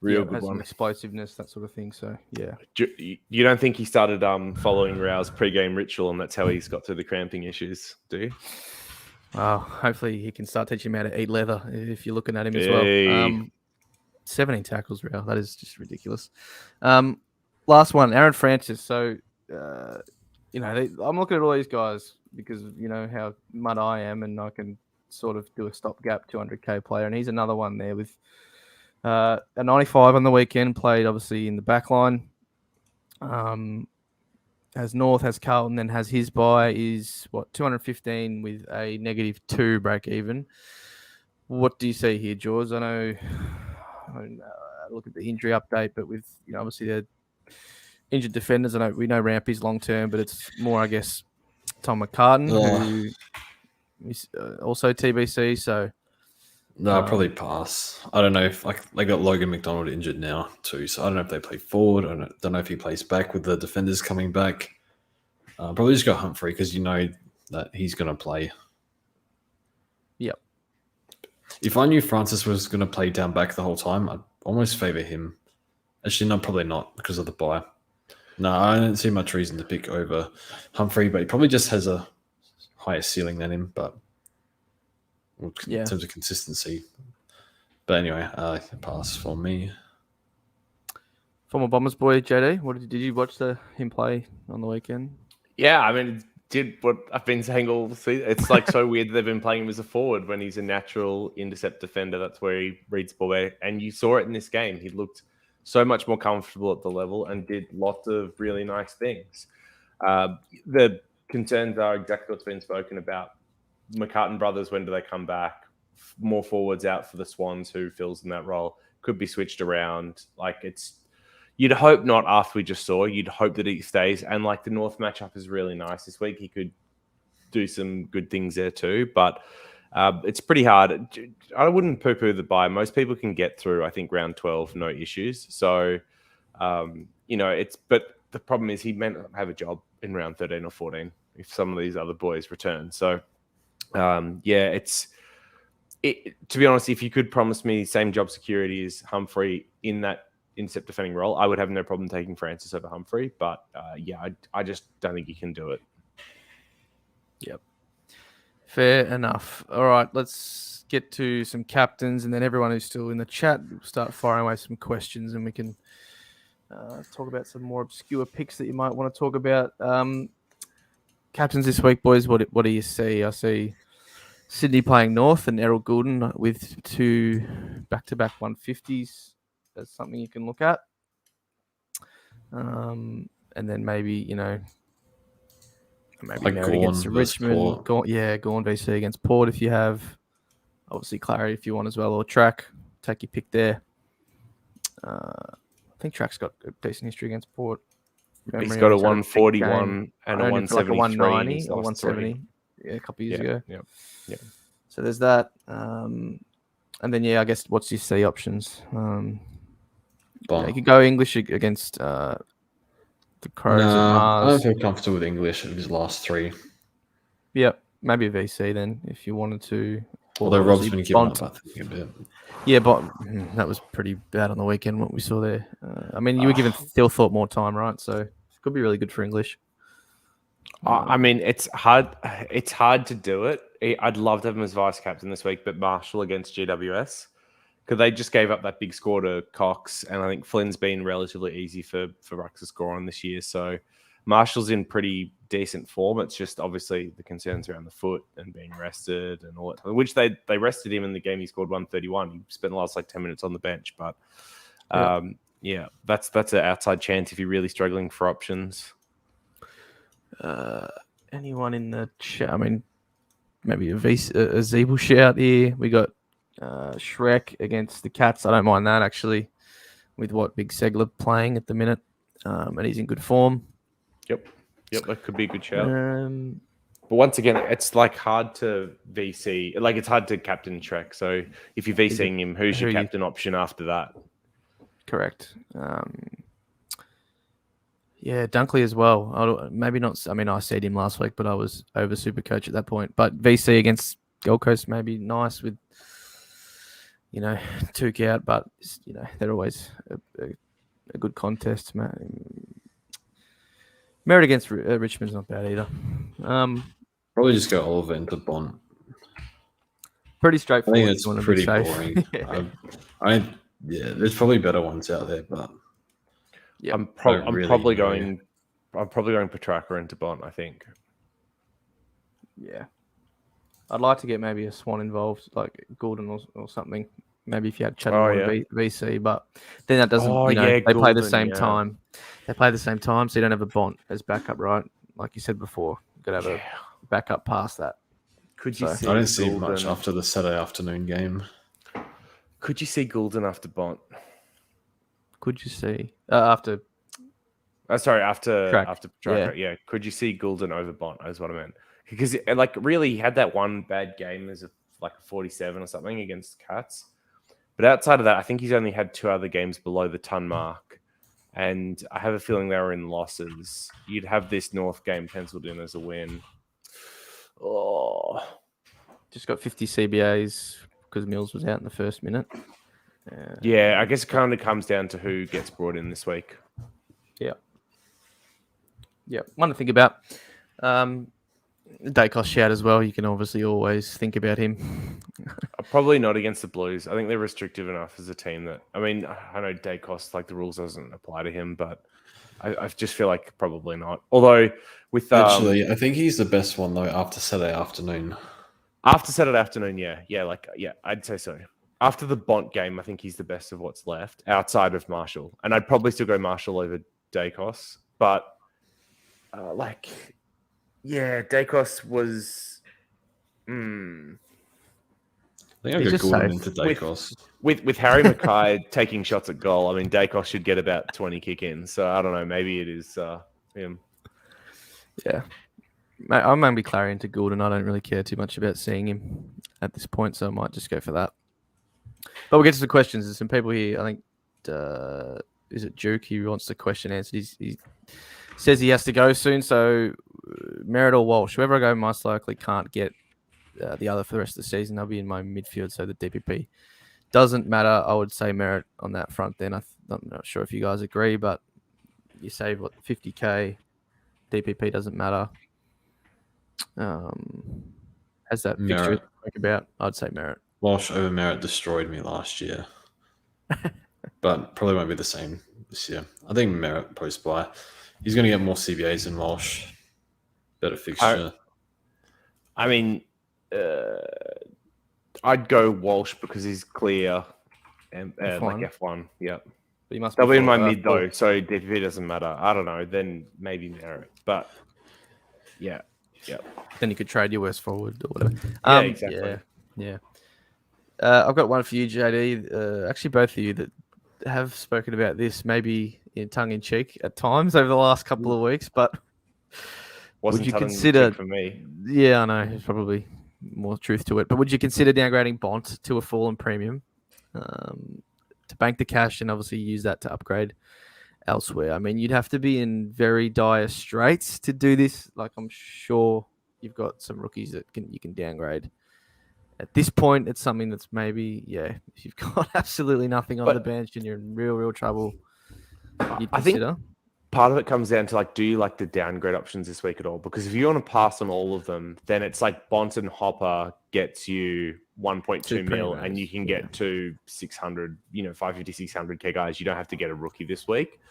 Good one. Some explosiveness, that sort of thing. So, yeah. You don't think he started following Rao's pre-game ritual and that's how he's got through the cramping issues, do you? Hopefully he can start teaching him how to eat leather if you're looking at him as well. 17 tackles, Rao. That is just ridiculous. Last one, Aaron Francis. So, I'm looking at all these guys because you know how mud I am and I can sort of do a stopgap 200k player. And he's another one there with a 95 on the weekend, played obviously in the back line. Has North, has Carlton, then has his buy is 215 with a -2 break even. What do you see here, George? I know look at the injury update, but with obviously the injured defenders, I know we know Rampy's long term, but it's more, I guess, Tom McCartan, who is also TBC. So No, I'll probably pass. I don't know if they got Logan McDonald injured now too, so I don't know if they play forward. I don't know if he plays back with the defenders coming back. Probably just go Humphrey because you know that he's going to play. Yep. If I knew Francis was going to play down back the whole time, I'd almost favour him. Actually, no, probably not because of the bye. No, I don't see much reason to pick over Humphrey, but he probably just has a higher ceiling than him. But in terms of consistency. But anyway, pass for me. Former Bombers boy, JD, did you watch him play on the weekend? Yeah, I mean, did what I've been saying all season. It's like so weird that they've been playing him as a forward when he's a natural intercept defender. That's where he reads ball better. And you saw it in this game. He looked so much more comfortable at the level and did lots of really nice things. The concerns are exactly what's been spoken about. McCartan brothers, when do they come back? More forwards out for the Swans, who fills in that role. Could be switched around. You'd hope not after we just saw. You'd hope that he stays. And like the North matchup is really nice this week. He could do some good things there too. But it's pretty hard. I wouldn't poo-poo the bye. Most people can get through, I think, round 12, no issues. So, but the problem is he may not have a job in round 13 or 14 if some of these other boys return. So, to be honest, if you could promise me same job security as Humphrey in that intercept defending role, I would have no problem taking Francis over Humphrey. But I just don't think you can do it. Yep. Fair enough. All right, let's get to some captains, and then everyone who's still in the chat will start firing away some questions, and we can talk about some more obscure picks that you might want to talk about. Captains this week, boys, what do you see? I see Sydney playing North and Errol Goulden with 2 back-to-back 150s. That's something you can look at. And then maybe like Merritt against Richmond. Gawn VC against Port if you have. Obviously, Clary if you want as well, or Track. Take your pick there. I think Track's got a decent history against Port. He's got a 141 and a 173. Like a 190 or 170 a couple of years ago. Yeah. So there's that. And then, I guess what's your C options? You could go English against the Crows. I don't feel comfortable with English of his last 3. Yep, maybe a VC then if you wanted to. Although Rob's been given up, I think, a bit. Yeah, but that was pretty bad on the weekend, what we saw there. You were given Thilthorpe more time, right? So it could be really good for English. It's hard. It's hard to do it. I'd love to have him as vice captain this week, but Marshall against GWS. Because they just gave up that big score to Cox, and I think Flynn's been relatively easy for Rucks to score on this year. So Marshall's in pretty decent form. It's just obviously the concerns around the foot and being rested and all that, which they rested him in the game. He scored 131. He spent the last 10 minutes on the bench. But that's an outside chance if you're really struggling for options. Anyone in the chat? Maybe a Zeeble shout here. We got Shrek against the Cats. I don't mind that actually, with what Big Segler playing at the minute, and he's in good form. Yep, that could be a good shout. But once again, it's hard to VC. It's hard to captain Shrek. So if you're VCing him, who's your captain option after that? Correct. Dunkley as well. Maybe not. I said him last week, but I was over Supercoach at that point. But VC against Gold Coast may be nice with, Took out, but they're always a good contest. Merritt against Richmond's not bad either. Probably just go Oliver into Bont. Pretty straightforward. I think it's pretty boring. There's probably better ones out there, but I'm probably going Petrarca into Bont, I think. Yeah. I'd like to get maybe a Swan involved, like Gordon or something. Maybe if you had Chattanooga VC, but then that doesn't. They play the same time. They play the same time, so you don't have a Bont as backup, right? Like you said before, you've got to have a backup past that. Could you? I don't see much after the Saturday afternoon game. Could you see Goulden after Bont? Could you see after? After Petrarca. Yeah. Could you see Goulden over Bont? Is what I meant. Because really, he had that one bad game as a like a 47 or something against Cats. But outside of that, I think he's only had 2 other games below the ton mark. And I have a feeling they were in losses. You'd have this North game penciled in as a win. Oh, Just got 50 CBAs because Mills was out in the first minute. yeah, I guess it kind of comes down to who gets brought in this week. Yeah, one to think about. Dacos shout as well. You can obviously always think about him. Probably not against the Blues. I think they're restrictive enough as a team that, I mean, I know Dacos, like the rules doesn't apply to him, but I just feel like probably not. Although with Actually, I think he's the best one though after Saturday afternoon. After Saturday afternoon, yeah, I'd say so. After the Bont game, I think he's the best of what's left outside of Marshall, and I'd probably still go Marshall over Dacos, but Dacos was. I think I go Gordon into Dacos. With Harry Mackay taking shots at goal, I mean, Dacos should get about 20 kick-ins. So I don't know. Maybe it is him. Yeah. I'm going to be Clarion to Gordon. I don't really care too much about seeing him at this point, so I might just go for that. But we'll get to the questions. There's some people here. I think, is it Duke? He wants the question answered. He says he has to go soon. So Merritt or Walsh, whoever I go most likely can't get the other for the rest of the season. They'll be in my midfield, so the DPP doesn't matter. I would say Merritt on that front then. I'm not sure if you guys agree, but you save, 50K. DPP doesn't matter. Has that fixture to think about? I'd say Merritt. Walsh over Merritt destroyed me last year, but probably won't be the same this year. I think Merritt post-buy. He's going to get more CBAs than Walsh. Better fixture. I mean, I'd go Walsh because he's clear and like F1. Yeah. They'll be in my mid though, so DPP doesn't matter. I don't know. Then maybe Merritt, but yeah. Then you could trade your worst forward or whatever. Yeah, exactly. Yeah. I've got one for you, JD. Actually, both of you that have spoken about this, maybe in tongue in cheek at times over the last couple of weeks, but would you consider for me? Yeah, I know. There's probably more truth to it, but would you consider downgrading Bont to a fallen premium to bank the cash and obviously use that to upgrade elsewhere? I mean, you'd have to be in very dire straits to do this. Like, I'm sure you've got some rookies that you can downgrade. At this point, it's something that's maybe, if you've got absolutely nothing on the bench and you're in real trouble, you'd consider. I think part of it comes down to, like, do you like the downgrade options this week at all? Because if you want to pass on all of them, then it's like Bont and Hopper gets you 1.2 mil and you can get to 600, 550, 600K guys. You don't have to get a rookie this week.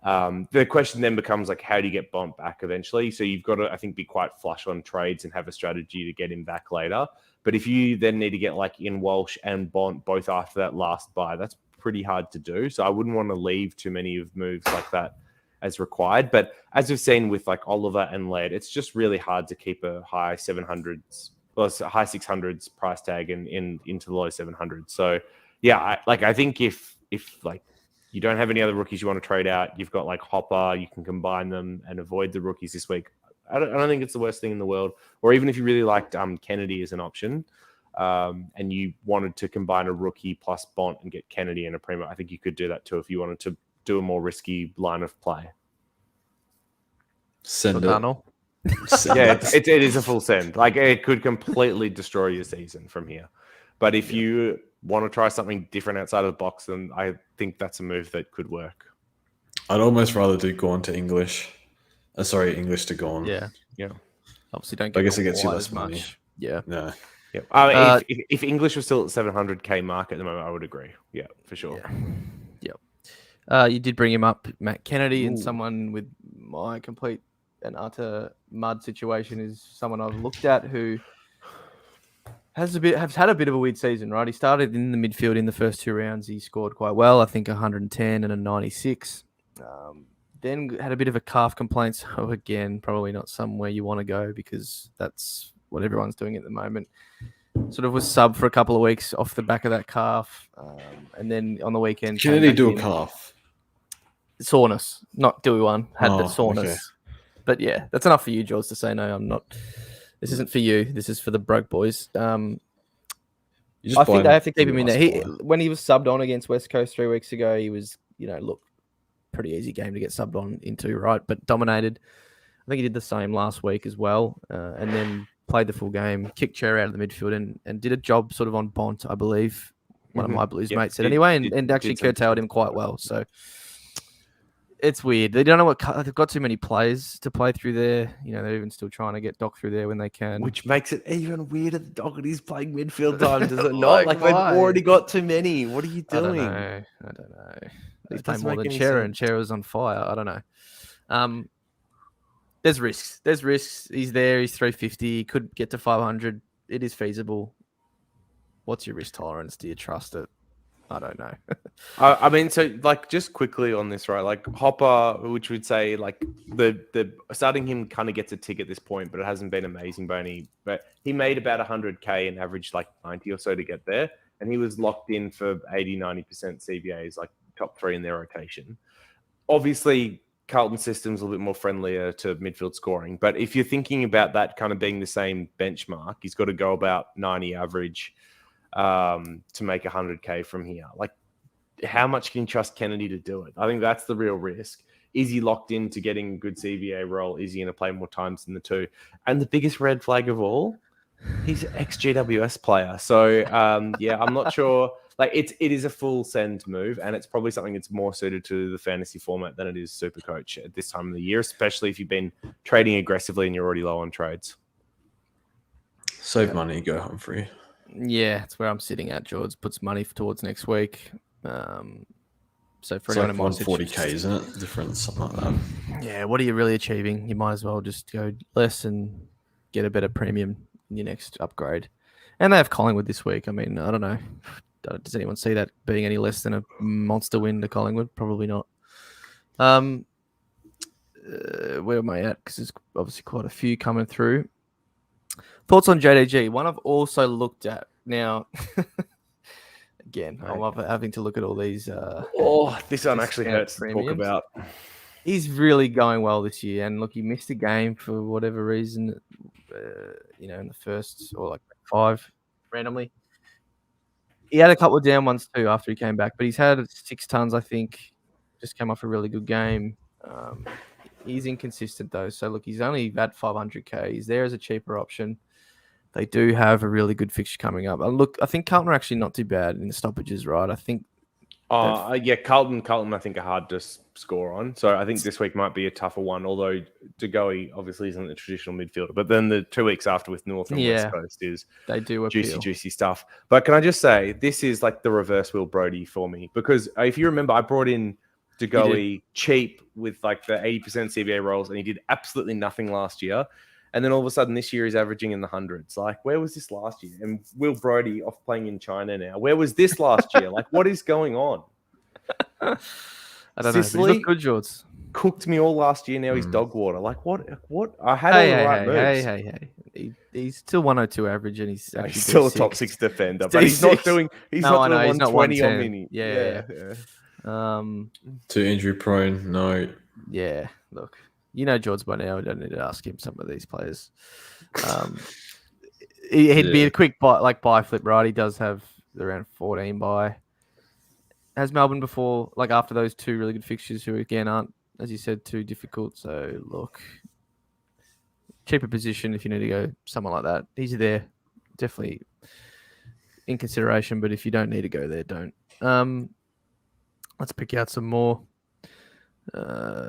The question then becomes, like, how do you get Bont back eventually? So you've got to, I think, be quite flush on trades and have a strategy to get him back later. But if you then need to get, like, in Walsh and Bont both after that last buy, that's pretty hard to do. So I wouldn't want to leave too many of moves like that as required. But as we've seen with, like, Oliver and Laird, it's just really hard to keep a high 700s or high 600s price tag into the low 700s. So yeah, I think if like you don't have any other rookies you want to trade out, you've got, like, Hopper, you can combine them and avoid the rookies this week. I don't think it's the worst thing in the world. Or even if you really liked Kennedy as an option, and you wanted to combine a rookie plus Bont and get Kennedy in a primo, I think you could do that too if you wanted to do a more risky line of play. Send it. Yeah, it is a full send. Like, it could completely destroy your season from here. But if you want to try something different outside of the box, then I think that's a move that could work. I'd almost rather do Gorn to English. English to Gorn. Yeah. Obviously, don't get. I guess it gets you less much. money. Yeah. No. Yeah. If English was still at 700K mark at the moment, I would agree. Yeah, for sure. Yeah. You did bring him up, Matt Kennedy, and someone with my complete and utter mud situation is someone I've looked at who has had a bit of a weird season, right? He started in the midfield in the first 2 rounds. He scored quite well, I think 110 and a 96. Then had a bit of a calf complaint. So again, probably not somewhere you want to go because that's what everyone's doing at the moment. Sort of was sub for a couple of weeks off the back of that calf. And then on the weekend... Kennedy do a calf? Soreness. Not do one. Had soreness. Okay. But yeah, that's enough for you, George, to say, no, I'm not... This isn't for you. This is for the broke boys. I think they have to keep him in there. When he was subbed on against West Coast 3 weeks ago, he was, pretty easy game to get subbed on into, right? But dominated. I think he did the same last week as well, and then played the full game, kicked Chair out of the midfield, and did a job sort of on Bont, I believe. One of my Blues mates said anyway, and actually curtailed him quite well. So it's weird. They don't know they've got too many players to play through there. They're even still trying to get Doc through there when they can. Which makes it even weirder that Doherty's playing midfield time, does it not? Like they've already got too many. What are you doing? I don't know. He's playing more than Chera, and Chera was on fire. I don't know. There's risks. He's there. He's 350. He could get to 500. It is feasible. What's your risk tolerance? Do you trust it? I don't know. I mean, so just quickly on this, right? Like Hopper, which would say the starting him kind of gets a tick at this point, but it hasn't been amazing by any. But he made about 100K and averaged 90 or so to get there, and he was locked in for 80-90% CBAs, top 3 in their rotation. Obviously, Carlton's system's a little bit more friendlier to midfield scoring, but if you're thinking about that kind of being the same benchmark, he's got to go about 90 average to make 100K from here. How much can you trust Kennedy to do it? I think that's the real risk. Is he locked into getting a good CBA role? Is he going to play more times than the 2? And the biggest red flag of all, he's an ex-GWS player. So, I'm not sure. It is a full send move, and it's probably something that's more suited to the fantasy format than it is Supercoach at this time of the year, especially if you've been trading aggressively and you're already low on trades. Save money, go Humphrey. Yeah, that's where I'm sitting at, George. Puts money towards next week. So for anyone in my 40K, isn't it? Difference, something like that. Yeah, what are you really achieving? You might as well just go less and get a better premium in your next upgrade. And they have Collingwood this week. I mean, I don't know. Does anyone see that being any less than a monster win to Collingwood? Probably not. Where am I at? Because there's obviously quite a few coming through. Thoughts on JDG? One I've also looked at. Now, again, I'm having to look at all these. This one actually hurts to talk about. He's really going well this year. And look, he missed a game for whatever reason, in the first or 5 randomly. He had a couple of down ones too after he came back, but he's had 6 tons, I think. Just came off a really good game. He's inconsistent though. So look, he's only at 500K. He's there as a cheaper option. They do have a really good fixture coming up. Look, I think Carlton are actually not too bad in the stoppages, right? I think. Carlton, I think are hard to score on. So I think this week might be a tougher one. Although DeGoey obviously isn't the traditional midfielder, but then the 2 weeks after with North and West Coast is they do appeal. juicy stuff. But can I just say this is the reverse Will Brody for me, because if you remember, I brought in DeGoey cheap with the 80% CBA roles, and he did absolutely nothing last year. And then all of a sudden this year he's averaging in the hundreds. Where was this last year? And Will Brody off playing in China now. Where was this last year? What is going on? I don't Sicily, know. He's good, George. Cooked me all last year. Now he's dog water. What? I had all the right moves. Hey. He's still 102 average, and he's actually still a top 6 defender. But he's not doing. He's not doing 120 on mini. Yeah. 2 injury prone. No. Yeah. Look. George by now. We don't need to ask him some of these players. He'd be a quick buy flip, right? He does have around 14 buy. Has Melbourne before, after those 2 really good fixtures, who again aren't, as you said, too difficult. So look, cheaper position if you need to go someone like that. He's there, definitely in consideration. But if you don't need to go there, don't. Let's pick out some more.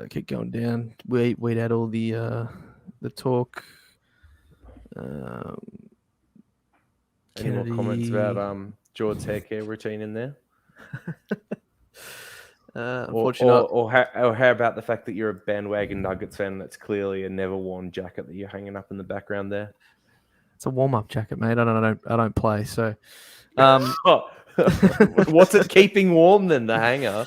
Keep going down. Weed out all the talk. Any more comments about George's hair care routine in there? Unfortunately, or how about the fact that you're a bandwagon Nuggets fan? That's clearly a never worn jacket that you're hanging up in the background there. It's a warm up jacket, mate. I don't play, so. What's it keeping warm then? The hanger.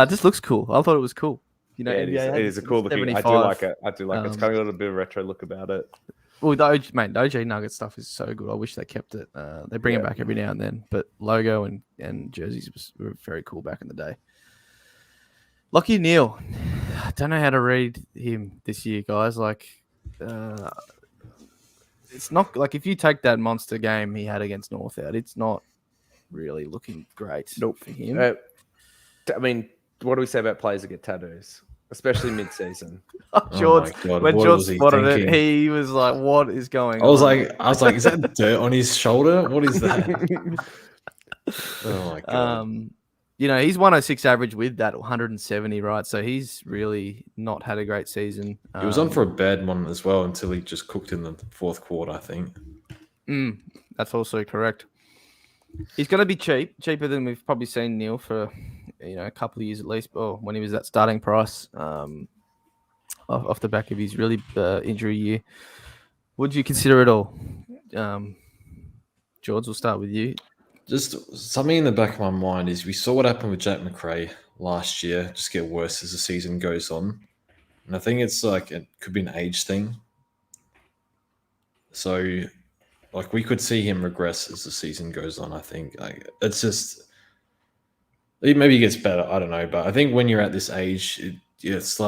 Just looks cool. I thought it was cool. It is a cool looking. I do like it. It's kind of got a little bit of retro look about it. Well, the OG Nugget stuff is so good. I wish they kept it. They bring it back every now and then, but logo and jerseys were very cool back in the day. Lachie Neale. I don't know how to read him this year, guys. it's not like if you take that monster game he had against North out, it's not really looking great for him. I mean, what do we say about players that get tattoos, especially mid-season? George, my God, when what George was he spotted thinking? it, he was like, "What is going I was on?" like, is that dirt on his shoulder? What is that? Oh my God. He's 106 average with that 170, right? So he's really not had a great season. He was on for a bad one as well until he just cooked in the fourth quarter, I think. That's also correct. He's going to be cheaper than we've probably seen Neil for a couple of years at least, or when he was at starting price off the back of his really injury year. Would you consider it all? George, we'll start with you. Just something in the back of my mind is we saw what happened with Jack McRae last year just get worse as the season goes on. And I think it's like it could be an age thing. So like we could see him regress as the season goes on, I think. Like it's just maybe he gets better, I don't know. But I think when you're at this age, he's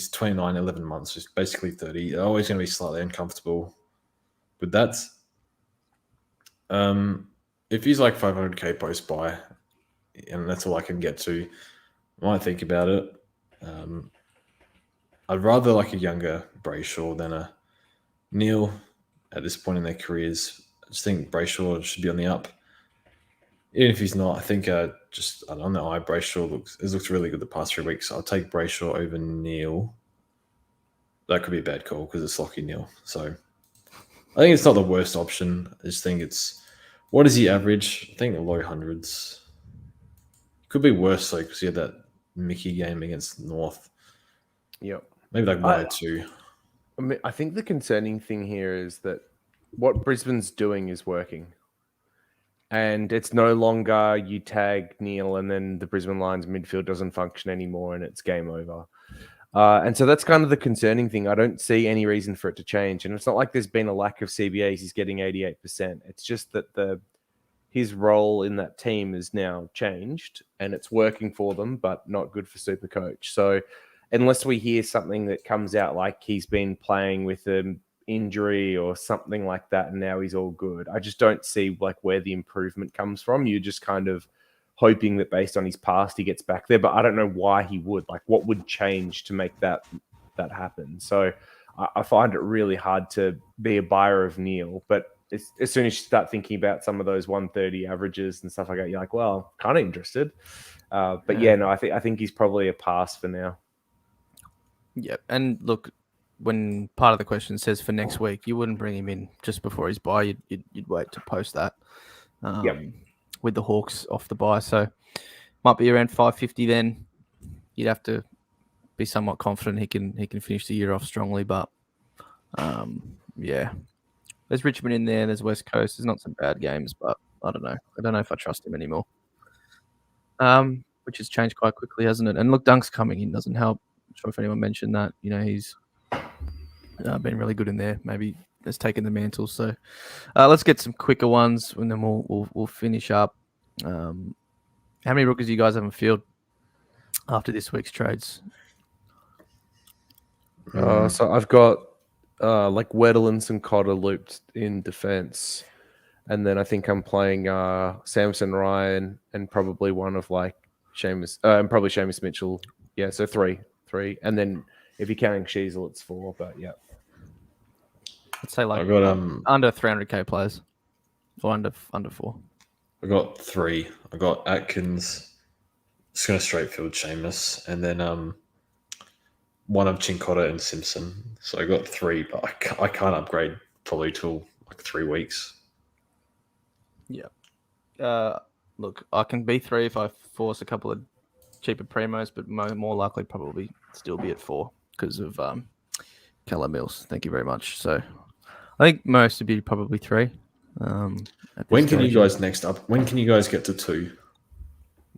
29, 11 months, just basically 30. You're always going to be slightly uncomfortable with that. If he's like 500k post buy, and that's all I can get to, I might think about it. I'd rather like a younger Brayshaw than a Neil at this point in their careers. I just think Brayshaw should be on the up. Even if he's not, I think I don't know. Brayshaw looks really good the past 3 weeks. I'll take Brayshaw over Neil. That could be a bad call because it's Lockie Neil. So I think it's not the worst option. I just think what is he average? I think the low hundreds. Could be worse though because he had that Mickey game against North. Yep. Maybe like 102. I mean, I think the concerning thing here is that what Brisbane's doing is working. And it's no longer you tag Neil and then the Brisbane Lions midfield doesn't function anymore and it's game over. And so that's kind of the concerning thing. I don't see any reason for it to change. And it's not like there's been a lack of CBAs. He's getting 88%. It's just that his role in that team is now changed and it's working for them, but not good for Supercoach. So unless we hear something that comes out like he's been playing with an injury or something like that and now he's all good, I just don't see like where the improvement comes from. You're just kind of hoping that based on his past he gets back there, but I don't know why he would. Like what would change to make that happen? So I find it really hard to be a buyer of Neil, but as soon as you start thinking about some of those 130 averages and stuff like that, you're like, well, kind of interested. But I think he's probably a pass for now. Yeah, and look, when part of the question says for next week, you wouldn't bring him in just before his bye. You'd wait to post that with the Hawks off the bye. So might be around 550 then. You'd have to be somewhat confident he can finish the year off strongly. But there's Richmond in there. There's West Coast. There's not some bad games, but I don't know. I don't know if I trust him anymore. Which has changed quite quickly, hasn't it? And look, Dunk's coming in doesn't help. I'm sure if anyone mentioned that, he's been really good in there. Maybe has taken the mantle. So let's get some quicker ones, and then we'll finish up. How many rookies do you guys have in field after this week's trades? So I've got like Weddle and Cotter looped in defense, and then I think I'm playing Samson Ryan and probably one of like Seamus and probably Seamus Mitchell. Yeah, so three, and then if you're counting Sheasel, it's 4. But yeah, I'd say like I got under 300k players or under 4. I got 3. I got Atkins. Just gonna straight field Seamus, and then one of Chincotta and Simpson. So I got 3, but I can't upgrade probably till like 3 weeks. Yeah. Look, I can be 3 if I force a couple of cheaper primos, but more likely probably still be at 4 because of Callum Mills. Thank you very much. So I think most would be probably 3. When can you guys When can you guys get to 2?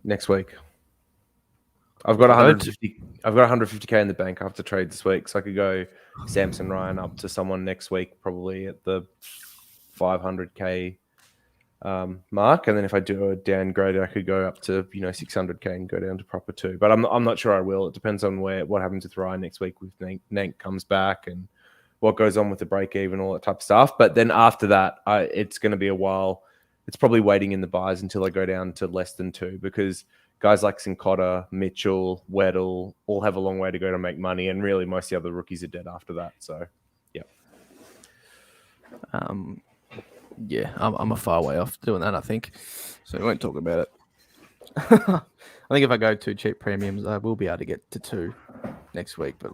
Next week. I've got 150. I've got 150k in the bank after trade this week, so I could go Samson Ryan up to someone next week, probably at the 500k mark, and then if I do a downgrade, I could go up to 600k and go down to proper 2. But I'm not sure I will. It depends on what happens with Ryan next week. With Nank comes back and what goes on with the break even, all that type of stuff. But then after that, it's going to be a while. It's probably waiting in the buys until I go down to less than 2, because guys like Sincotta, Mitchell, Weddle all have a long way to go to make money, and really most of the other rookies are dead after that. So, yeah. I'm a far way off doing that, I think. So we won't talk about it. I think if I go 2 cheap premiums, I will be able to get to 2 next week. But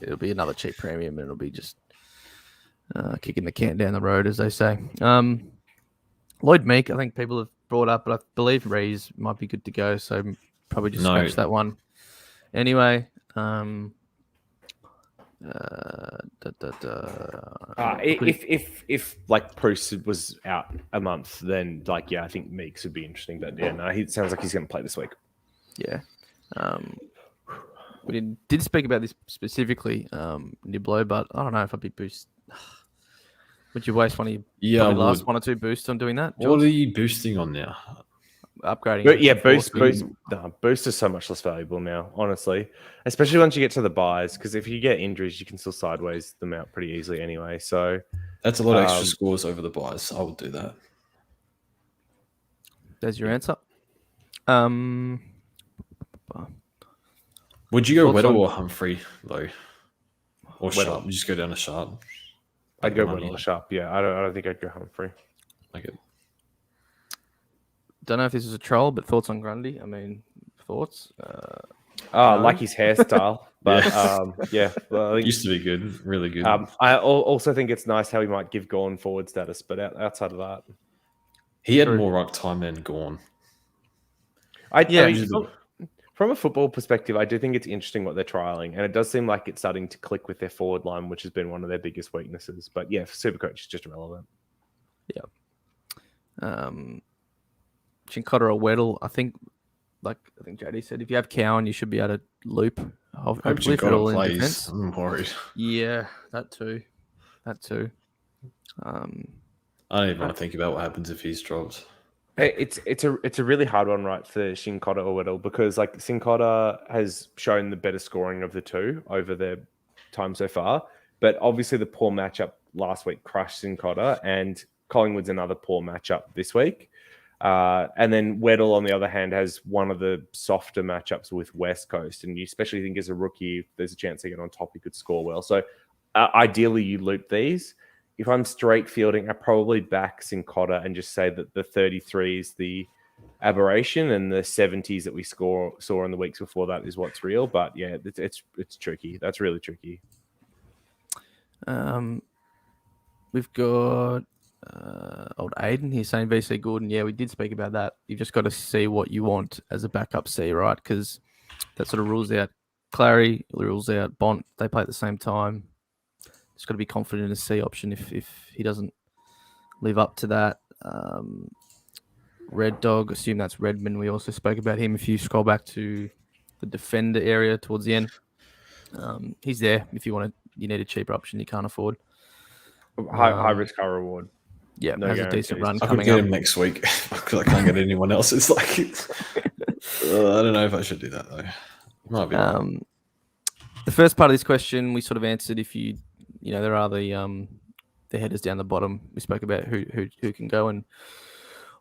it'll be another cheap premium, and it'll be just kicking the can down the road, as they say. Lloyd Meek, I think people have brought up, but I believe Rees might be good to go. So probably just scratch that one. Anyway, if like Bruce was out a month, then I think Meeks would be interesting. But he sounds like he's going to play this week. Yeah. We did speak about this specifically, Niblo, but I don't know if I'd be boost. Would you waste one of your last 1 or 2 boosts on doing that? What are you boosting on now? Upgrading. But yeah, boost is so much less valuable now, honestly. Especially once you get to the buys, because if you get injuries, you can still sideways them out pretty easily anyway. So that's a lot of extra scores over the buys. I will do that. There's your answer. Would you go Weddle or Humphrey though, or Sharp? You just go down to Sharp. I'd go Weddle or Sharp. Yeah, I don't think I'd go Humphrey. Okay. Don't know if this is a troll, but thoughts on Grundy? I mean, thoughts? Like his hairstyle, but well, I think, used to be good, really good. I also think it's nice how he might give Gorn forward status, but outside of that, he had more ruck time than Gorn. From a football perspective, I do think it's interesting what they're trialing, and it does seem like it's starting to click with their forward line, which has been one of their biggest weaknesses. But yeah, for Supercoach, it's just irrelevant. Yeah. Chincotta or Weddle, I think JD said, if you have Cowan, you should be able to loop. Hopefully, Chincotta plays. I'm worried. Yeah, that too. I don't even want to think about what happens if he's dropped. It's a really hard one, right, for Chincotta or Weddle, because Chincotta has shown the better scoring of the two over their time so far, but obviously the poor matchup last week crushed Chincotta, and Collingwood's another poor matchup this week. And then Weddle, on the other hand, has one of the softer matchups with West Coast, and you especially think as a rookie, if there's a chance to get on top, he could score well. So ideally, you loop these. If I'm straight fielding, I probably back Chincotta and just say that the 33 is the aberration, and the 70s that we saw in the weeks before that is what's real. But yeah, it's tricky. That's really tricky. We've got old Aiden. He's saying VC Gordon. Yeah, we did speak about that. You've just got to see what you want as a backup C, right? Because that sort of rules out Clary, rules out Bont. They play at the same time. Just got to be confident in a C option if he doesn't live up to that. Red Dog, assume that's Redmond. We also spoke about him. If you scroll back to the defender area towards the end, he's there. If you need a cheaper option you can't afford. High risk, high reward. Yeah, has a decent run I coming could get up. him next week because I can't get anyone else. It's like I don't know if I should do that though. Might be the first part of this question we sort of answered. If there are the headers down the bottom. We spoke about who can go, and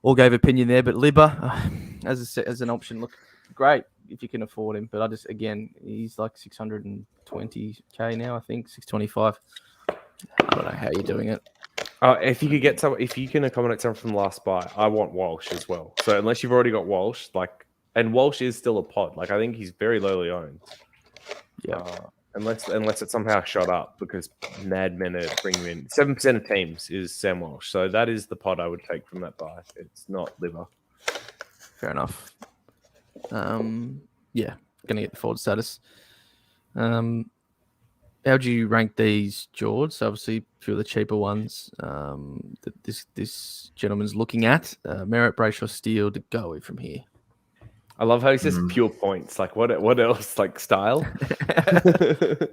all gave opinion there. But Libba, as an option, look great if you can afford him. But he's like 620k now. I think 625. I don't know how you're doing it. If you can accommodate someone from the last buy, I want Walsh as well. So unless you've already got Walsh, and Walsh is still a pod. I think he's very lowly owned. Yeah. Unless it's somehow shot up because madmen are bringing him in. 7% of teams is Sam Walsh. So that is the pod I would take from that buy. It's not Liver. Fair enough. Going to get the forward status. How do you rank these, George? So obviously, a few of the cheaper ones that this gentleman's looking at. Merritt, Brayshaw, Steele to go from here. I love how he says pure points. What else? Style?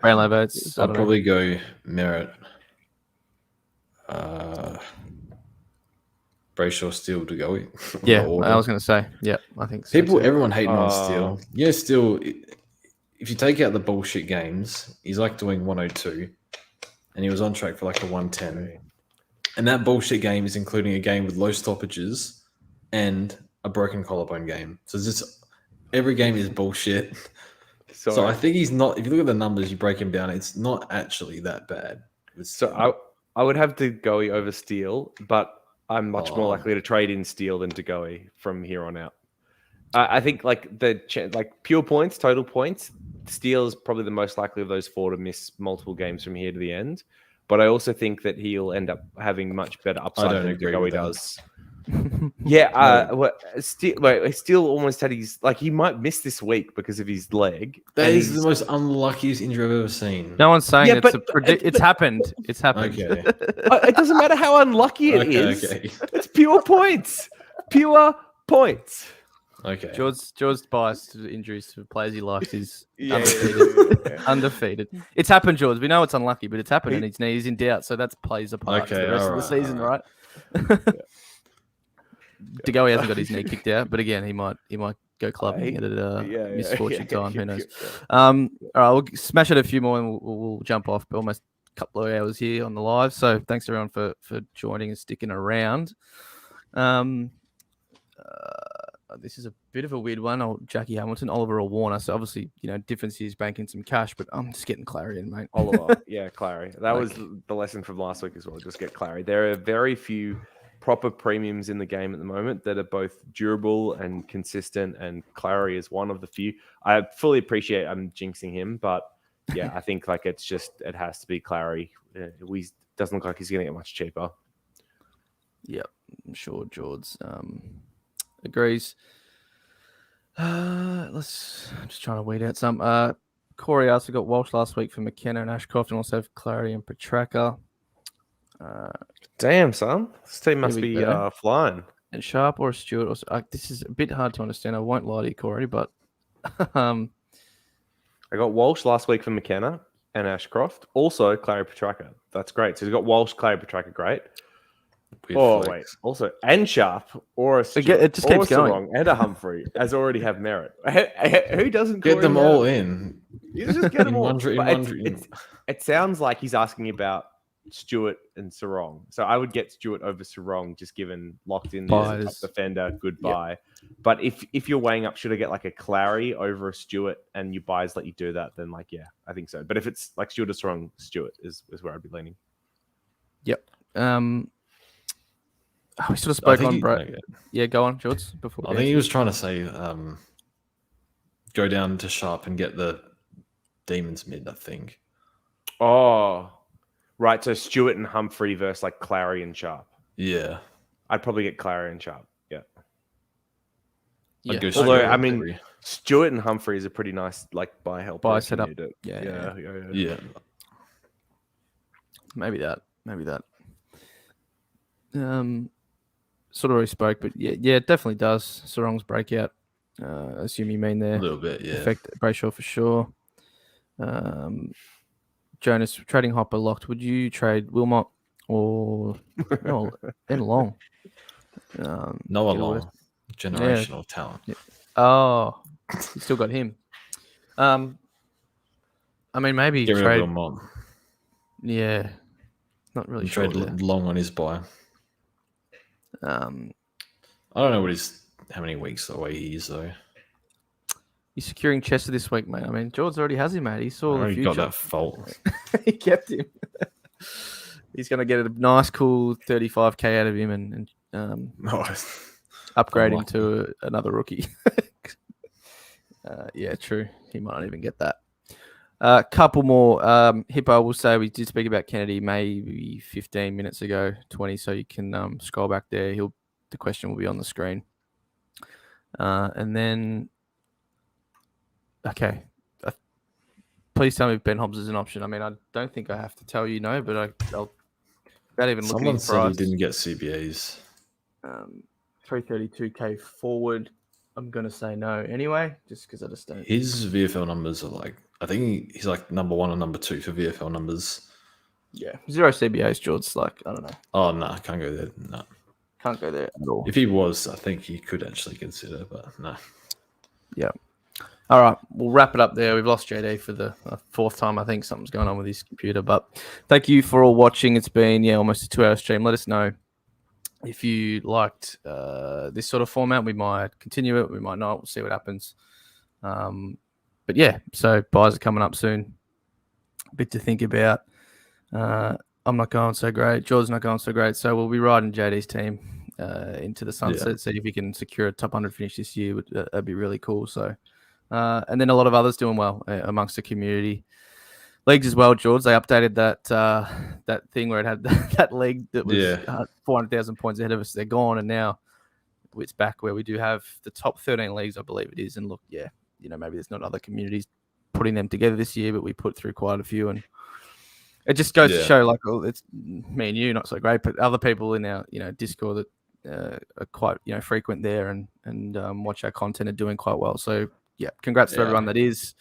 Brownlow votes. I'll probably go Merritt. Brayshaw, Steele to go. Yeah, I was going to say. Yeah, I think so. Everyone hating on Steele. Yeah, Steele. If you take out the bullshit games, he's doing 102. and he was on track for like a 110. And that bullshit game is including a game with low stoppages and a broken collarbone game. So it's just every game is bullshit. So I think he's not. If you look at the numbers, you break him down, it's not actually that bad. So I would have Degoe over Steele, but I'm much more likely to trade in Steele than Degoe from here on out. I think like pure points, total points, Steele is probably the most likely of those four to miss multiple games from here to the end. But I also think that he'll end up having much better upside than Degoe does. Steele almost had he might miss this week because of his leg. That is the most unluckiest injury I've ever seen. No one's saying it's happened. It's happened. Okay. It doesn't matter how unlucky it is. Okay. It's pure points. Pure points. Okay. George's bias to injuries to players he likes is undefeated. Undefeated. It's happened, George. We know it's unlucky, but it's happened, and his knee's in doubt, so that plays a part to the rest of the season, right? Degoe hasn't got his knee kicked out, but again, he might go clubbing at a misfortune time. Who knows? All right, we'll smash it a few more, and we'll jump off. Almost a couple of hours here on the live, so thanks everyone for joining and sticking around. This is a bit of a weird one. Jackie Hamilton, Oliver or Warner. So obviously, difference is banking some cash, but I'm just getting Clary in, mate. Oliver, Clary. That was the lesson from last week as well. Just get Clary. There are very few proper premiums in the game at the moment that are both durable and consistent, and Clary is one of the few. I fully appreciate I'm jinxing him, but I think it has to be Clary. He doesn't look like he's going to get much cheaper. Yep, I'm sure George agrees. I'm just trying to weed out some. Corey also got Walsh last week for McKenna and Ashcroft, and also have Clary and Petraka. Damn, son. This team must be flying. And Sharp or Stewart. This is a bit hard to understand. I won't lie to you, Corey, but I got Walsh last week for McKenna and Ashcroft. Also, Clary Petraka. That's great. So he's got Walsh, Clary Petraka. Great. Wait. Also, and Sharp or a Stewart, it just keeps going. And a Humphrey as already have merit. Who doesn't get them all in? You just get them all. It sounds like he's asking about Stewart and Sarong. So I would get Stewart over Sarong, just given locked in there, top defender, good buy. Yep. But if you're weighing up, should I get like a Clary over a Stewart and your buys let you do that, then I think so. But if it's like Stewart or Sarong, Stewart is where I'd be leaning. Yep. We sort of spoke on bro. Yeah, go on, George. Before I think he was trying to say go down to Sharp and get the Demons mid, I think. Oh, right. So Stewart and Humphrey versus like Clary and Sharp. Yeah. I'd probably get Clary and Sharp. Yeah. I'd go although, I mean, Stewart and Humphrey is a pretty nice buy help. Buy setup. Yeah. Maybe that. Sort of already spoke, but yeah, it definitely does. Sarong's breakout. I assume you mean there. A little bit, yeah. Effect Brayshaw for sure. Jonas, trading Hopper locked. Would you trade Wilmot or Ben Long? Noah Long, generational talent. Yeah. Oh, you still got him. I mean, maybe get rid trade of Wilmot. Yeah, not really sure. Trade Long on his buy. I don't know how many weeks away he is though. He's securing Chester this week, mate. I mean, George already has him, mate. He saw the future. Got that fault. He kept him. He's going to get a nice, cool 35K out of him and upgrade him to another rookie. Yeah, true. He might not even get that. A couple more. Hippo will say we did speak about Kennedy maybe 15 minutes ago, 20, so you can scroll back there. The question will be on the screen. And then, okay. Please tell me if Ben Hobbs is an option. I mean, I don't think I have to tell you no, but I'll without even looking at Someone said he didn't get CBAs. 332K forward. I'm going to say no anyway, just because I just don't. His VFL numbers are I think he's number 1 or number 2 for VFL numbers. Yeah. 0 CBAs, George. I don't know. Oh, no, can't go there. No. Can't go there at all. If he was, I think he could actually consider, but no. Yeah. All right, we'll wrap it up there. We've lost JD for the fourth time. I think something's going on with his computer. But thank you for all watching. It's been almost a 2-hour stream. Let us know if you liked this sort of format. We might continue it. We might not. We'll see what happens. But yeah, so buys are coming up soon. A bit to think about. I'm not going so great. George's not going so great. So we'll be riding JD's team into the sunset. See if we can secure a top 100 finish this year. That'd be really cool. So. And then a lot of others doing well amongst the community leagues as well. George, they updated that thing where it had that league that was 400,000 points ahead of us. They're gone, and now it's back where we do have the top 13 leagues, I believe it is. And look, maybe there's not other communities putting them together this year, but we put through quite a few, and it just goes to show, like, it's me and you not so great, but other people in our Discord that are quite frequent there and watch our content are doing quite well. So. Yeah, congrats to everyone that is.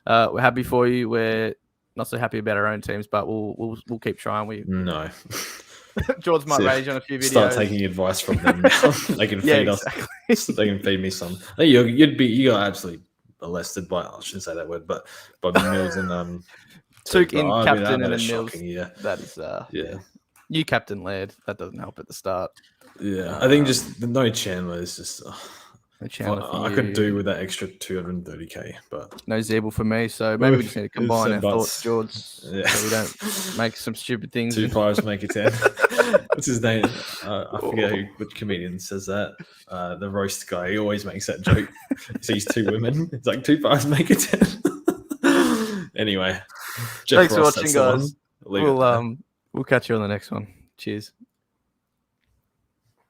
We're happy for you. We're not so happy about our own teams, but we'll keep trying. No. George might rage on a few videos. Start taking advice from them now. They can feed us. They can feed me some. You got absolutely molested by, I shouldn't say that word, but by Mills and Took in captain and then Mills. That is you captain Laird. That doesn't help at the start. Yeah, I think just no Chandler is just. I could do with that extra 230k, but no Zeeble for me. So maybe we just need to combine our thoughts, George, so we don't make some stupid things. 2 5s make it 10. What's his name? I forget which comedian says that. The roast guy. He always makes that joke. He sees 2 women. It's like 2 5s make it 10. Anyway, thanks for watching, guys. We'll catch you on the next one. Cheers.